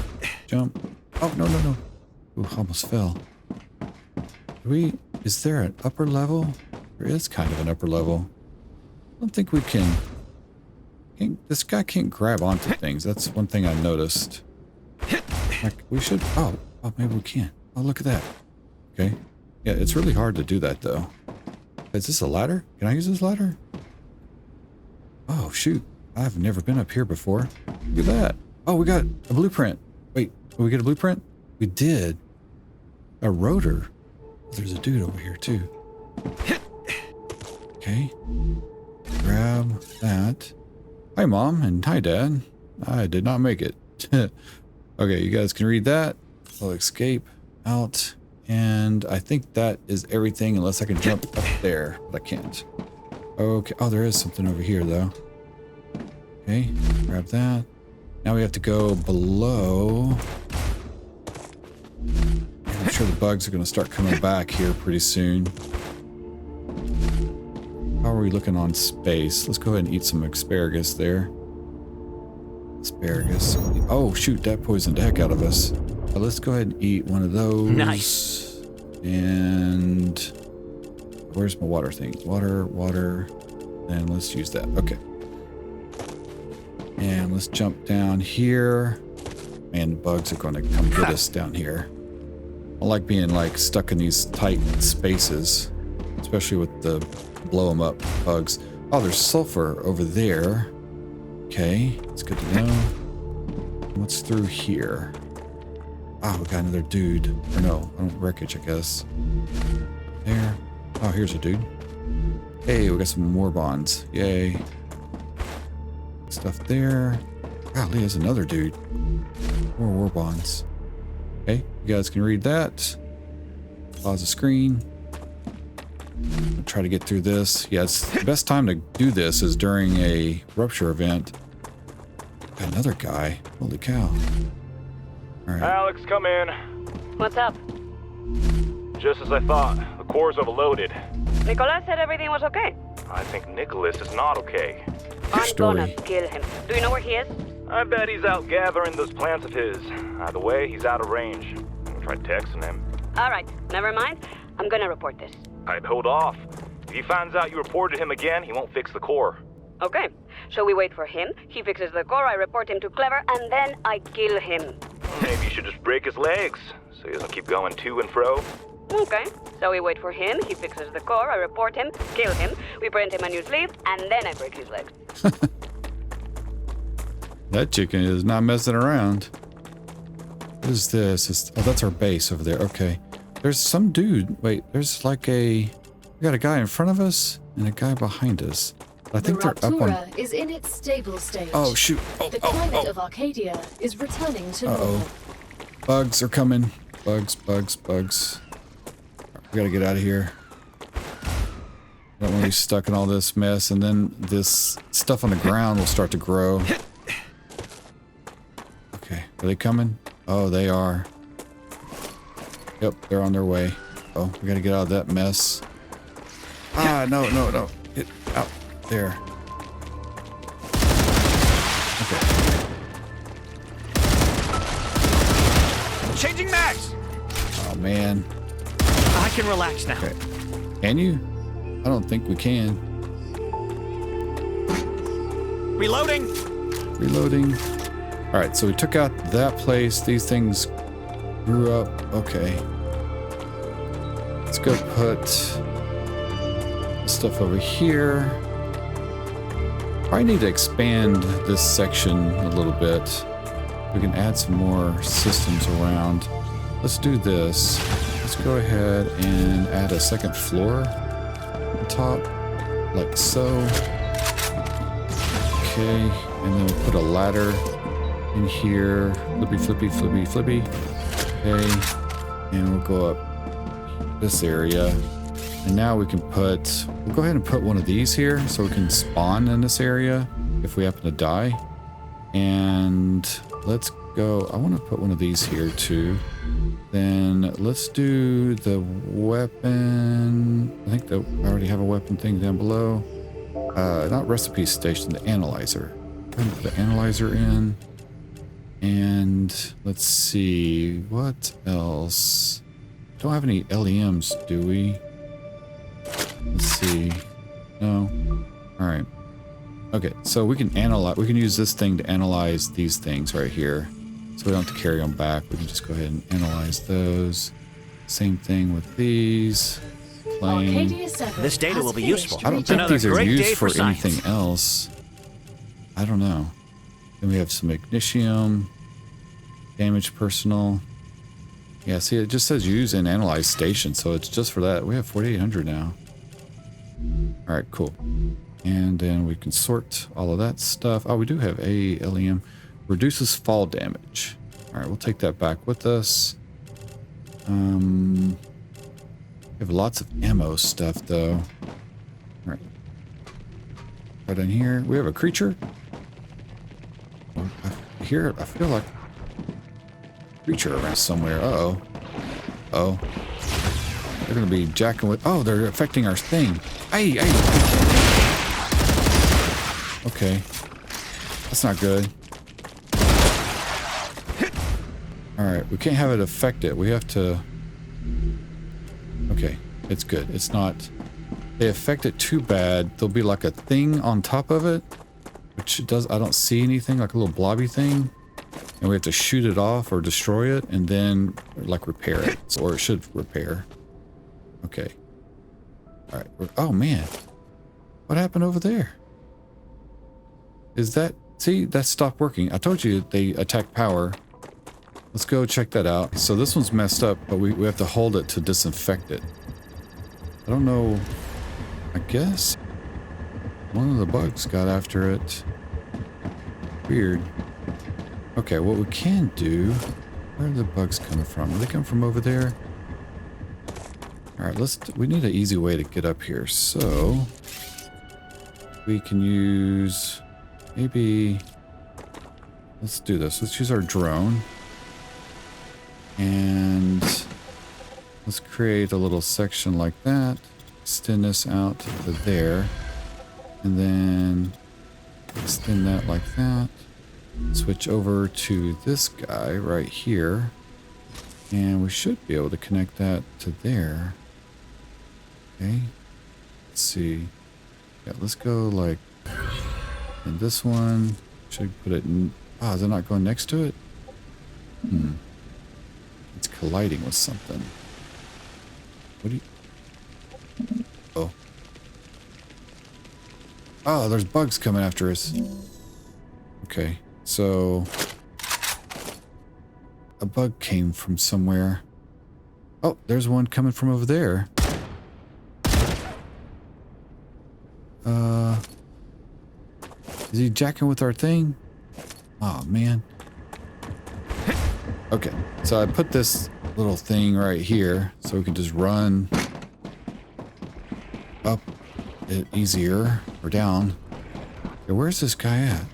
jump. Oh no no no! Ooh, almost fell. Is there an upper level? There is kind of an upper level. I don't think we can. This guy can't grab onto things. That's one thing I noticed. Like we should. Oh, maybe we can. Oh, look at that. Okay. Yeah, it's really hard to do that though. Is this a ladder? Can I use this ladder? Oh shoot! I've never been up here before. Look at that. Oh, we got a blueprint. Wait, did we get a blueprint? We did. A rotor. There's a dude over here too. Okay. Grab that. Hi, Mom, and hi, Dad. I did not make it. Okay, you guys can read that. I'll escape out. And I think that is everything unless I can jump up there, but I can't. Okay. Oh, there is something over here, though. Okay, grab that. Now we have to go below. And I'm sure the bugs are going to start coming back here pretty soon. How are we looking on space? Let's go ahead and eat some asparagus there. Asparagus. Oh, shoot, that poisoned the heck out of us. But let's go ahead and eat one of those.
Nice.
And where's my water thing? Water. And let's use that. Okay. And let's jump down here. Man, the bugs are going to come get us down here. I like being like stuck in these tight spaces, especially with the blow them up bugs. Oh, there's sulfur over there. Okay, it's good to know. What's through here? Oh, we got another dude. Or no, wreckage, I guess. There. Oh, here's a dude. Hey, we got some more bonds. Yay. Stuff there. Golly, there's another dude. More war bonds. Okay, you guys can read that. Pause the screen. I'll try to get through this. Yeah, it's the best time to do this is during a rupture event. Got another guy. Holy cow. All right.
Alex, come in.
What's up?
Just as I thought, the core's overloaded.
Nicolas said everything was okay.
I think Nicholas is not okay.
I'm gonna
Story.
kill him. Do you know where he is?
I bet he's out gathering those plants of his. Either way, he's out of range. I'll try texting him.
All right, never mind. I'm gonna report this.
I'd hold off. If he finds out you reported him again, he won't fix the core.
Okay, so we wait for him, he fixes the core, I report him to Clever, and then I kill him.
Maybe you should just break his legs, so he doesn't keep going to and fro.
Okay, so we wait for him, he fixes the core, I report him, kill him, we print him a new sleeve, and then I break his legs.
That chicken is not messing around. What is this? Oh, that's our base over there. Okay. There's some dude. Wait, there's like we got a guy in front of us and a guy behind us. I think they're up on...
Rupture is in its stable stage.
Oh, shoot. Oh,
The climate of Arcadia is returning to normal.
Bugs are coming. Bugs. We gotta get out of here. Don't want to be stuck in all this mess, and then this stuff on the ground will start to grow. Okay, are they coming? Oh, they are. Yep, they're on their way. Oh, we gotta get out of that mess. Ah, no. Get out there. Okay.
Changing mags!
Oh, man.
I can relax now.
Okay. Can you? I don't think we can.
Reloading!
Reloading. Alright, so we took out that place. These things grew up. Okay. Let's go put stuff over here. I need to expand this section a little bit. We can add some more systems around. Let's do this. Let's go ahead and add a second floor on top, like so. Okay, and then we'll put a ladder in here. Flippy. Okay, and we'll go up this area. And now we can we'll go ahead and put one of these here so we can spawn in this area if we happen to die. And let's go, I want to put one of these here too. Then let's do the weapon. I think that I already have a weapon thing down below. Not recipe station, the analyzer. Put the analyzer in. And let's see, what else? Don't have any LEMs, do we? Let's see. No. All right. Okay, so we can analyze. We can use this thing to analyze these things right here, so we don't have to carry them back. We can just go ahead and analyze those. Same thing with these. Plane.
Arcadia 7
This data
has
will be
finished
useful.
I don't think
Another
these are
great day
used for
for science.
anything else. I don't know. Then we have some magnesium. Damage personal. Yeah, see, it just says use and analyze station, so it's just for that. We have 4,800 now. All right, cool. And then we can sort all of that stuff. Oh, we do have a LEM. Reduces fall damage. All right, we'll take that back with us. We have lots of ammo stuff, though. All right. Right in here, we have a creature. I feel like creature around somewhere. Uh-oh. Oh. They're gonna be jacking with... Oh, they're affecting our thing. Hey. Okay. That's not good. Alright, we can't have it affect it. We have to... Okay, it's good. It's not... They affect it too bad. There'll be like a thing on top of it. Which it does... I don't see anything, like a little blobby thing. And we have to shoot it off or destroy it and then like repair it. So, or it should repair. Okay. All right. Oh man. What happened over there? Is that... See, that stopped working. I told you they attack power. Let's go check that out. So this one's messed up, but we have to hold it to disinfect it. I don't know. I guess one of the bugs got after it. Weird. Okay, what we can do... Where are the bugs coming from? Are they coming from over there? Alright, we need an easy way to get up here. So... We can use... Maybe... Let's do this. Let's use our drone. And... Let's create a little section like that. Extend this out to there. And then... Extend that like that. Switch over to this guy right here. And we should be able to connect that to there. Okay. Let's see. Yeah, let's go like... And this one... Should put it in... Ah, is it not going next to it? It's colliding with something. What do you... Oh. Oh, there's bugs coming after us. Okay. So, a bug came from somewhere. Oh, there's one coming from over there. Is he jacking with our thing? Oh, man. Okay, so I put this little thing right here so we can just run up it easier or down. Okay, where's this guy at?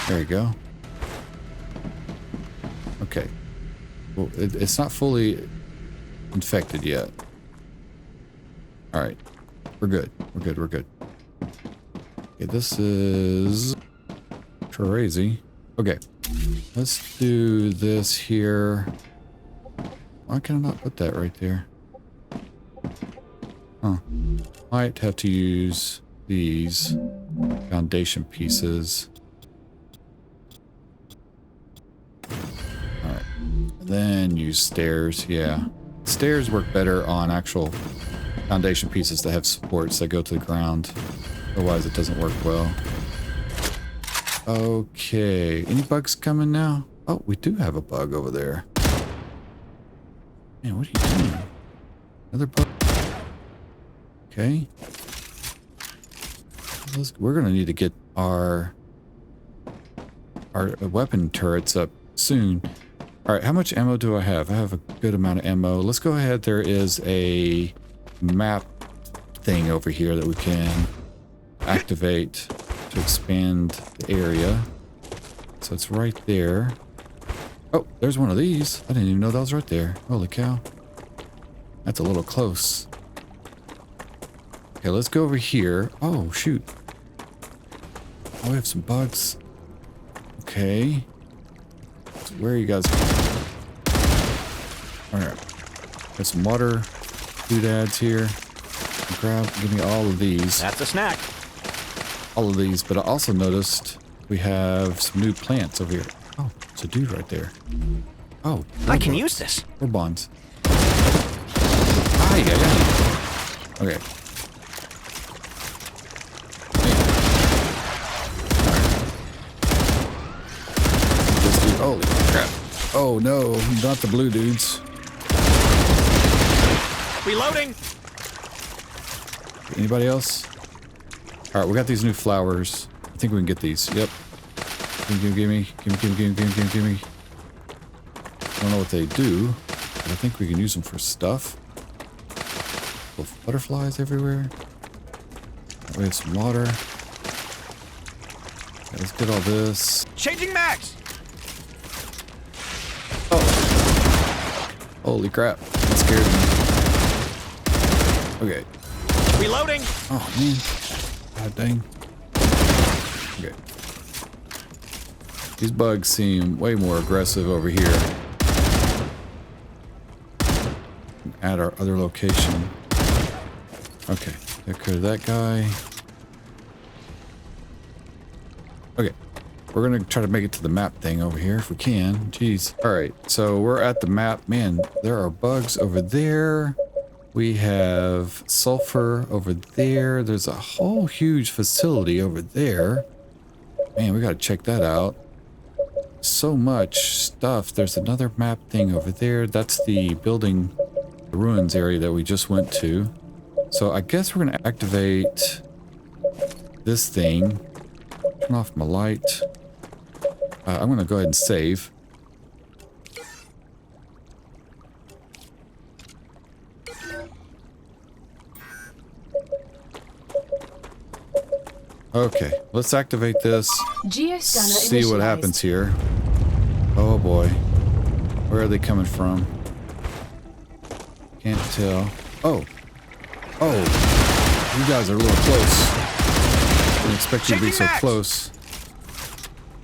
There you go. Okay. Well, it's not fully infected yet. Alright. We're good. We're good. Okay, this is crazy. Okay. Let's do this here. Why can I not put that right there? Huh. Might have to use these foundation pieces. Alright. Then use stairs. Yeah. Stairs work better on actual foundation pieces that have supports that go to the ground. Otherwise it doesn't work well. Okay. Any bugs coming now? Oh, we do have a bug over there. Man, what are you doing? Another bug? Okay. We're gonna need to get our weapon turrets up soon. Alright, how much ammo do I have? I have a good amount of ammo. Let's go ahead. There is a map thing over here that we can activate to expand the area. So it's right there. Oh, there's one of these. I didn't even know that was right there. Holy cow. That's a little close. Okay, let's go over here. Oh, shoot. Oh, we have some bugs. Okay. So where are you guys? Alright. Got some water doodads here. Give me all of these.
That's a snack.
All of these, but I also noticed we have some new plants over here. Oh, it's a dude right there. Oh,
I can use this.
or bonds. Ah, yeah. Okay. This dude, holy crap. Oh no, not the blue dudes.
Reloading.
Anybody else? Alright, we got these new flowers. I think we can get these. Yep. Give me. I don't know what they do, but I think we can use them for stuff. Little butterflies everywhere. We have some water. Okay, let's get all this.
Changing mags.
Oh! Holy crap. That scared me. Okay.
Reloading.
Oh, man. God dang. Okay. These bugs seem way more aggressive over here. At our other location. Okay. Take care of that guy. Okay. We're gonna try to make it to the map thing over here if we can. Jeez. Alright, so we're at the map. Man, there are bugs over there. We have sulfur over there. There's a whole huge facility over there. Man, we gotta check that out. So much stuff. There's another map thing over there. That's the building, the ruins area that we just went to. So I guess we're gonna activate this thing. Turn off my light. I'm gonna go ahead and save. Okay, let's activate this.
Geoscanner
See what
initialized.
happens here. Oh boy. Where are they coming from? Can't tell. Oh. Oh. You guys are a little close. Didn't expect you to be so close.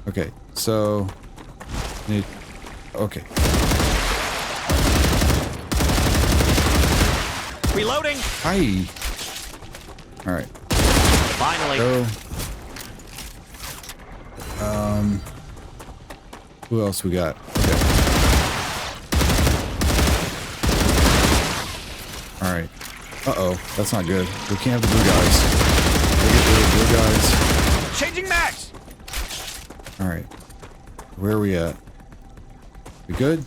Okay, so... Okay.
Reloading.
Hi. Alright.
Finally.
Go. Who else we got? Okay. Alright. Uh-oh. That's not good. We can't have the blue guys. We'll get rid of the blue guys.
Changing mags.
Alright. Where are we at? We good?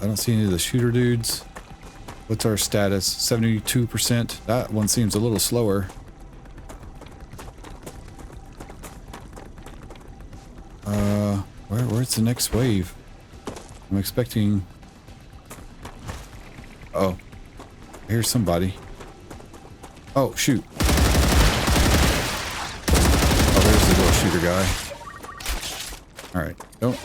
I don't see any of the shooter dudes. What's our status? 72%. That one seems a little slower. Where's the next wave? I'm expecting... Oh. I hear somebody. Oh, shoot. Oh, there's the little shooter guy. Alright. Don't...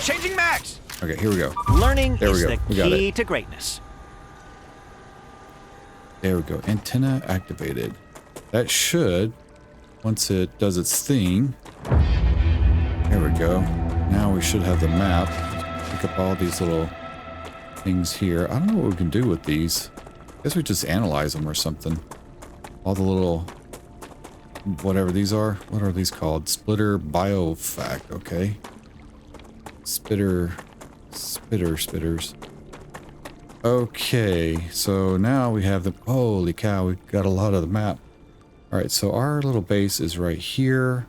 Changing mags.
Okay, here we go.
Learning
There we
is
go.
the
We got
key
it.
to greatness.
There we go. Antenna activated. That should, once it does its thing... There we go. Now we should have the map. Pick up all these little things here. I don't know what we can do with these. I guess we just analyze them or something. All the little... Whatever these are. What are these called? Splitter biofact. Okay. Spitters. Okay. So now we have the... Holy cow. We've got a lot of the map. Alright, so our little base is right here.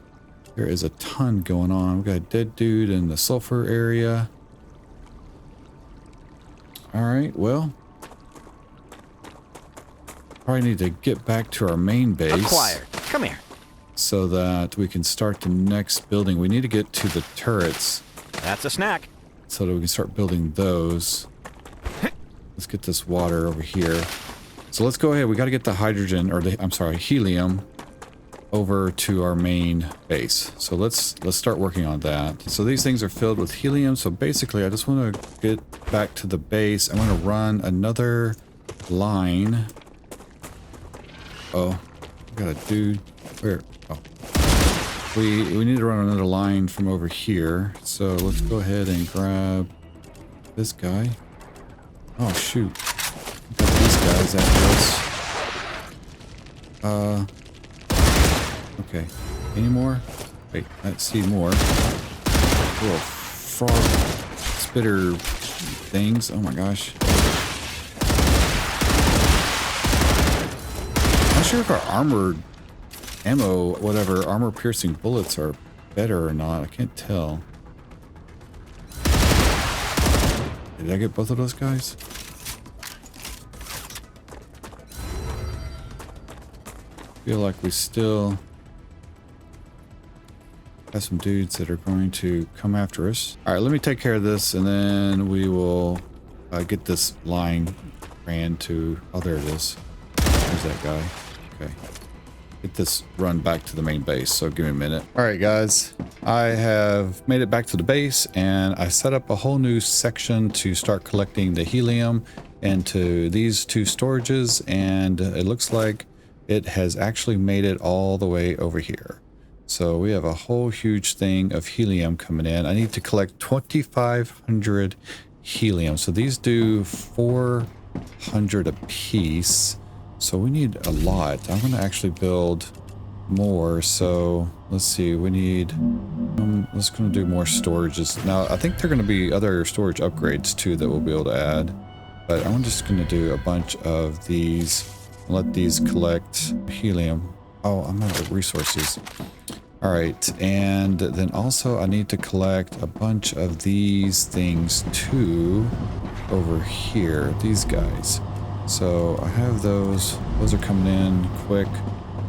There is a ton going on. We've got a dead dude in the sulfur area. Alright, well. Probably need to get back to our main base.
Acquired. Come here.
So that we can start the next building. We need to get to the turrets
That's a snack.
so that we can start building those. Let's get this water over here. So let's go ahead. We got to get the hydrogen, or the, I'm sorry, helium over to our main base. So let's start working on that. So these things are filled with helium. So basically, I just want to get back to the base. I want to run another line Uh-oh. Got a dude. Where? Oh. We need to run another line from over here. So let's go ahead and grab this guy. Oh, shoot. Got these guys after us. Okay. Any more? Wait, I see more. Little frog spitter things. Oh my gosh. Not sure if our armored ammo, whatever, armor piercing bullets are better or not. I can't tell. Did I get both of those guys? Feel like we still have some dudes that are going to come after us. All right, let me take care of this and then we will get this line ran to, oh, there it is. There's that guy. Okay. Get this run back to the main base, so give me a minute. All right, guys, I have made it back to the base and I set up a whole new section to start collecting the helium into these two storages, and it looks like it has actually made it all the way over here. So we have a whole huge thing of helium coming in. I need to collect 2,500 helium. So these do 400 a piece. So we need a lot. I'm going to actually build more. So let's see. We need, let's going to do more storages. Now, I think there are going to be other storage upgrades too that we'll be able to add. But I'm just going to do a bunch of these. Let these collect helium. Oh, I'm out of resources. All right. And then also I need to collect a bunch of these things too over here. These guys. So I have those. Those are coming in quick.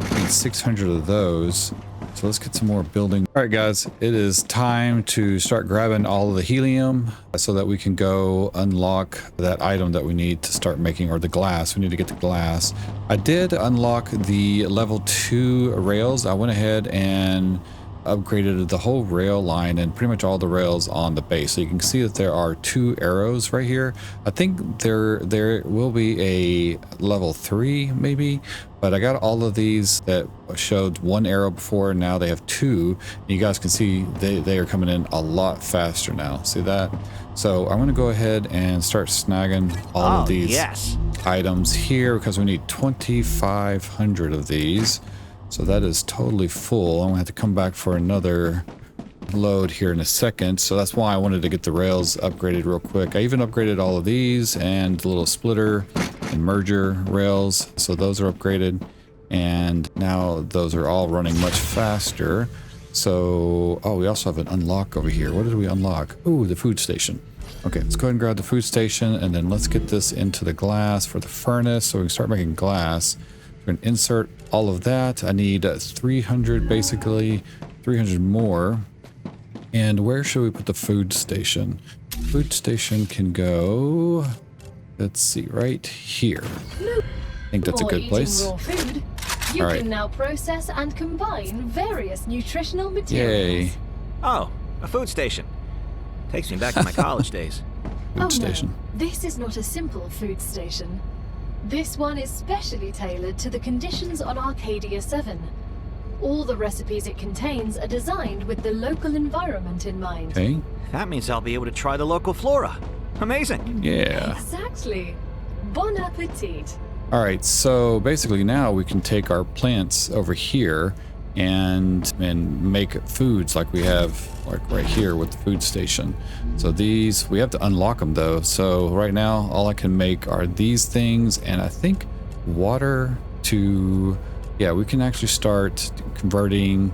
I need 600 of those. So let's get some more building. All right, guys, it is time to start grabbing all of the helium so that we can go unlock that item that we need to start making, or the glass. We need to get the glass. I did unlock the level 2 rails. I went ahead and upgraded the whole rail line and pretty much all the rails on the base. So you can see that there are 2 arrows right here. I think there will be a level 3 maybe, but I got all of these that showed 1 arrow before, and now they have 2. You guys can see they are coming in a lot faster now. See that? So I'm going to go ahead and start snagging all of these items here because we need 2,500 of these. So that is totally full. I'm gonna have to come back for another load here in a second. So that's why I wanted to get the rails upgraded real quick. I even upgraded all of these and the little splitter and merger rails. So those are upgraded. And now those are all running much faster. So, oh, we also have an unlock over here. What did we unlock? Ooh, the food station. Okay, let's go ahead and grab the food station, and then let's get this into the glass for the furnace so we can start making glass. We're going to insert all of that. I need 300, basically 300 more. And where should we put the food station? Food station can go, let's see, right here. I think that's a good place.
Raw food, you can now process and combine various nutritional materials.
Yay.
Oh, a food station. Takes me back to my college days.
Food station.
No, this is not a simple food station. This one is specially tailored to the conditions on Arcadia 7. All the recipes it contains are designed with the local environment in mind.
Okay.
That means I'll be able to try the local flora. Amazing.
Yeah.
Exactly. Bon appetit.
All right, so basically now we can take our plants over here and make foods like we have like right here with the food station. So these, we have to unlock them though. So right now all I can make are these things, and I think water to, yeah, we can actually start converting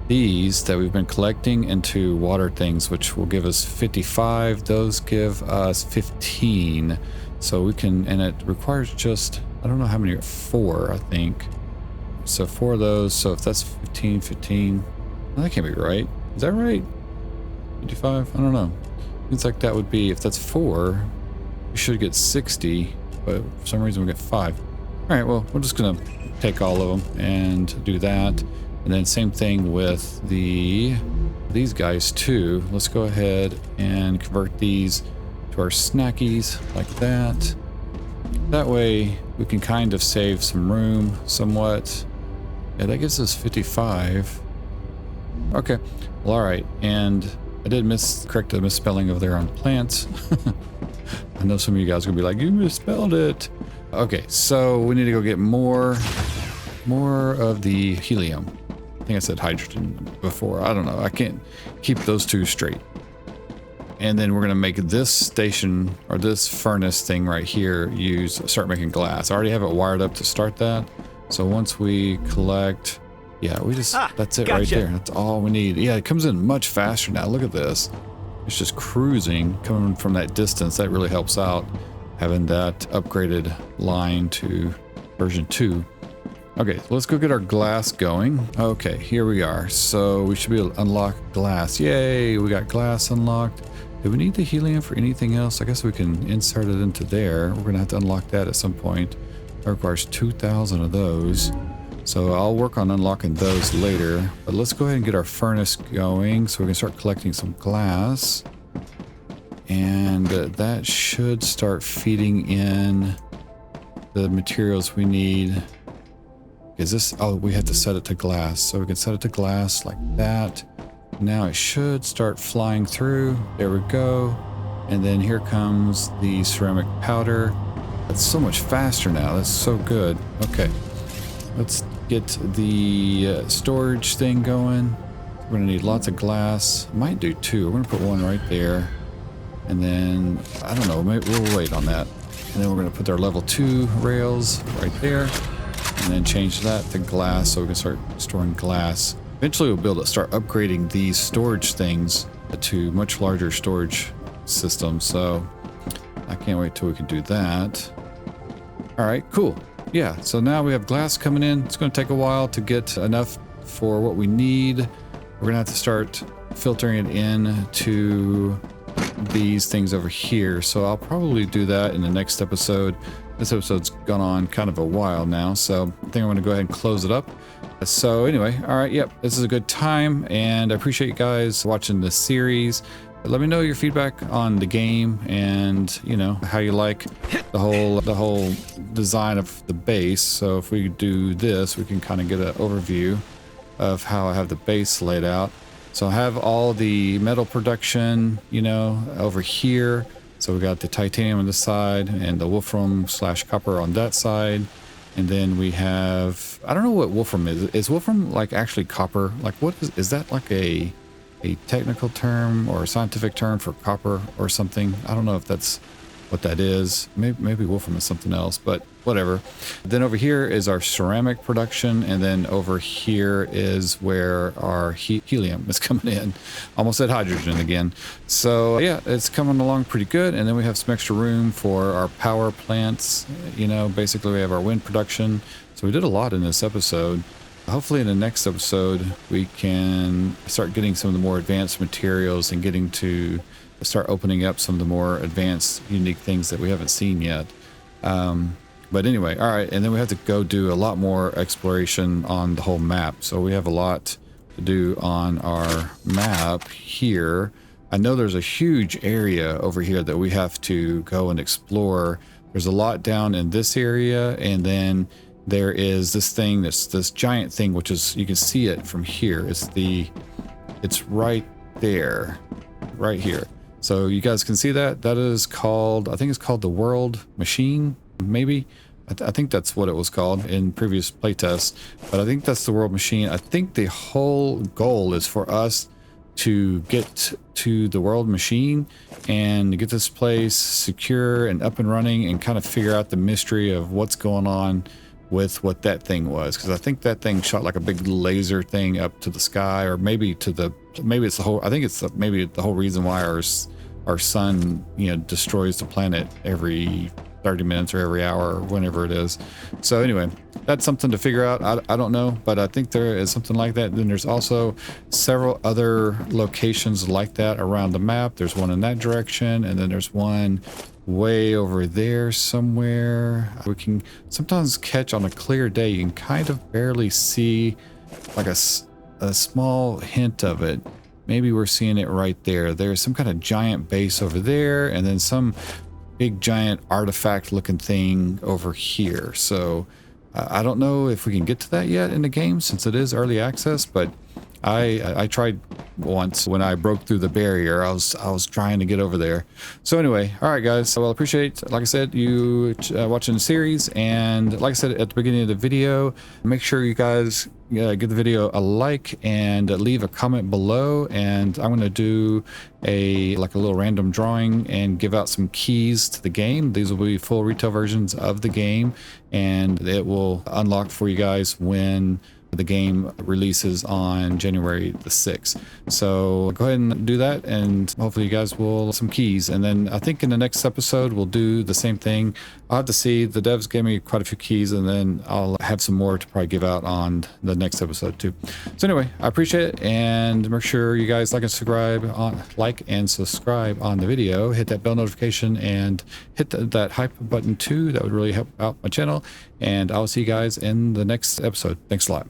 these that we've been collecting into water things, which will give us 55. Those give us 15. So we can, and it requires just, I don't know how many, 4, I think. So 4 of those. So if that's 15, well, that can't be right. Is that right? 55? I don't know. It's like that would be, if that's 4, we should get 60, but for some reason we get 5. All right, well, we're just gonna take all of them and do that. And then same thing with these guys too. Let's go ahead and convert these to our snackies like that. That way we can kind of save some room somewhat. Yeah, that gives us 55. Okay, well, all right. And I did correct the misspelling over there on plants. I know some of you guys are gonna be like, you misspelled it. Okay, so we need to go get more of the helium. I think I said hydrogen before. I don't know. I can't keep those two straight. And then we're gonna make this station or this furnace thing right here start making glass. I already have it wired up to start that. So once we collect, yeah, that's it right there. That's all we need. Yeah, it comes in much faster now. Look at this. It's just cruising coming from that distance. That really helps out having that upgraded line to version 2. Okay, let's go get our glass going. Okay, here we are. So we should be able to unlock glass. Yay, we got glass unlocked. Do we need the helium for anything else? I guess we can insert it into there. We're gonna have to unlock that at some point. That requires 2,000 of those. So I'll work on unlocking those later. But let's go ahead and get our furnace going so we can start collecting some glass. And that should start feeding in the materials we need. Is this, oh, we have to set it to glass. So we can set it to glass like that. Now it should start flying through. There we go. And then here comes the ceramic powder. It's so much faster now. That's so good. Okay, let's get the storage thing going. We're gonna need lots of glass. Might do 2. We're gonna put 1 right there. And then, I don't know, maybe we'll wait on that. And then we're gonna put our level 2 rails right there. And then change that to glass so we can start storing glass. Eventually we'll be able to start upgrading these storage things to much larger storage systems. So I can't wait till we can do that. All right, cool. Yeah, so now we have glass coming in. It's going to take a while to get enough for what we need. We're going to have to start filtering it in to these things over here. So I'll probably do that in the next episode. This episode's gone on kind of a while now, so I think I'm going to go ahead and close it up. So anyway, all right, yep, this is a good time, and I appreciate you guys watching this series. Let me know your feedback on the game and, you know, how you like the whole design of the base. So if we do this, we can kind of get an overview of how I have the base laid out. So I have all the metal production, you know, over here. So we got the titanium on this side and the wolfram/copper on that side. And then we have, I don't know what wolfram is. Is wolfram like actually copper? Like what is that like a technical term or a scientific term for copper or something? I don't know if that's what that is. Maybe wolfram is something else, but whatever. Then over here is our ceramic production, and then over here is where our helium is coming in. Almost said hydrogen again. So yeah, it's coming along pretty good. And then we have some extra room for our power plants. You know, basically we have our wind production. So we did a lot in this episode. Hopefully in the next episode we can start getting some of the more advanced materials and getting to start opening up some of the more advanced unique things that we haven't seen yet. But anyway, all right, and then we have to go do a lot more exploration on the whole map. So we have a lot to do on our map here. I know there's a huge area over here that we have to go and explore. There's a lot down in this area, and then there is this thing, this giant thing, which is, you can see it from here. It's right there, right here. So you guys can see that. That is called, I think it's called the World Machine, maybe. I think that's what it was called in previous playtests, but I think that's the World Machine. I think the whole goal is for us to get to the World Machine and get this place secure and up and running and kind of figure out the mystery of what's going on with what that thing was, because I think that thing shot like a big laser thing up to the sky, or maybe it's the whole, I think it's maybe the whole reason why our sun, you know, destroys the planet every 30 minutes or every hour or whenever it is. So anyway, that's something to figure out. I don't know, but I think there is something like that. Then there's also several other locations like that around the map. There's one in that direction, and then there's one way over there somewhere. We can sometimes catch on a clear day, you can kind of barely see like a small hint of it. Maybe we're seeing it right there. There's some kind of giant base over there, and then some big giant artifact looking thing over here. So I don't know if we can get to that yet in the game since it is early access, but I tried once when I broke through the barrier. I was trying to get over there. So anyway, all right guys, well, I appreciate, like I said, you watching the series, and like I said at the beginning of the video, make sure you guys give the video a like and leave a comment below, and I'm going to do a little random drawing and give out some keys to the game. These will be full retail versions of the game, and it will unlock for you guys when the game releases on January the 6th. So go ahead and do that, and hopefully you guys will some keys. And then I think in the next episode we'll do the same thing. I'll have to see. The devs gave me quite a few keys, and then I'll have some more to probably give out on the next episode too. So anyway, I appreciate it, and make sure you guys like and subscribe on the video. Hit that bell notification and hit that hype button too. That would really help out my channel, and I'll see you guys in the next episode. Thanks a lot.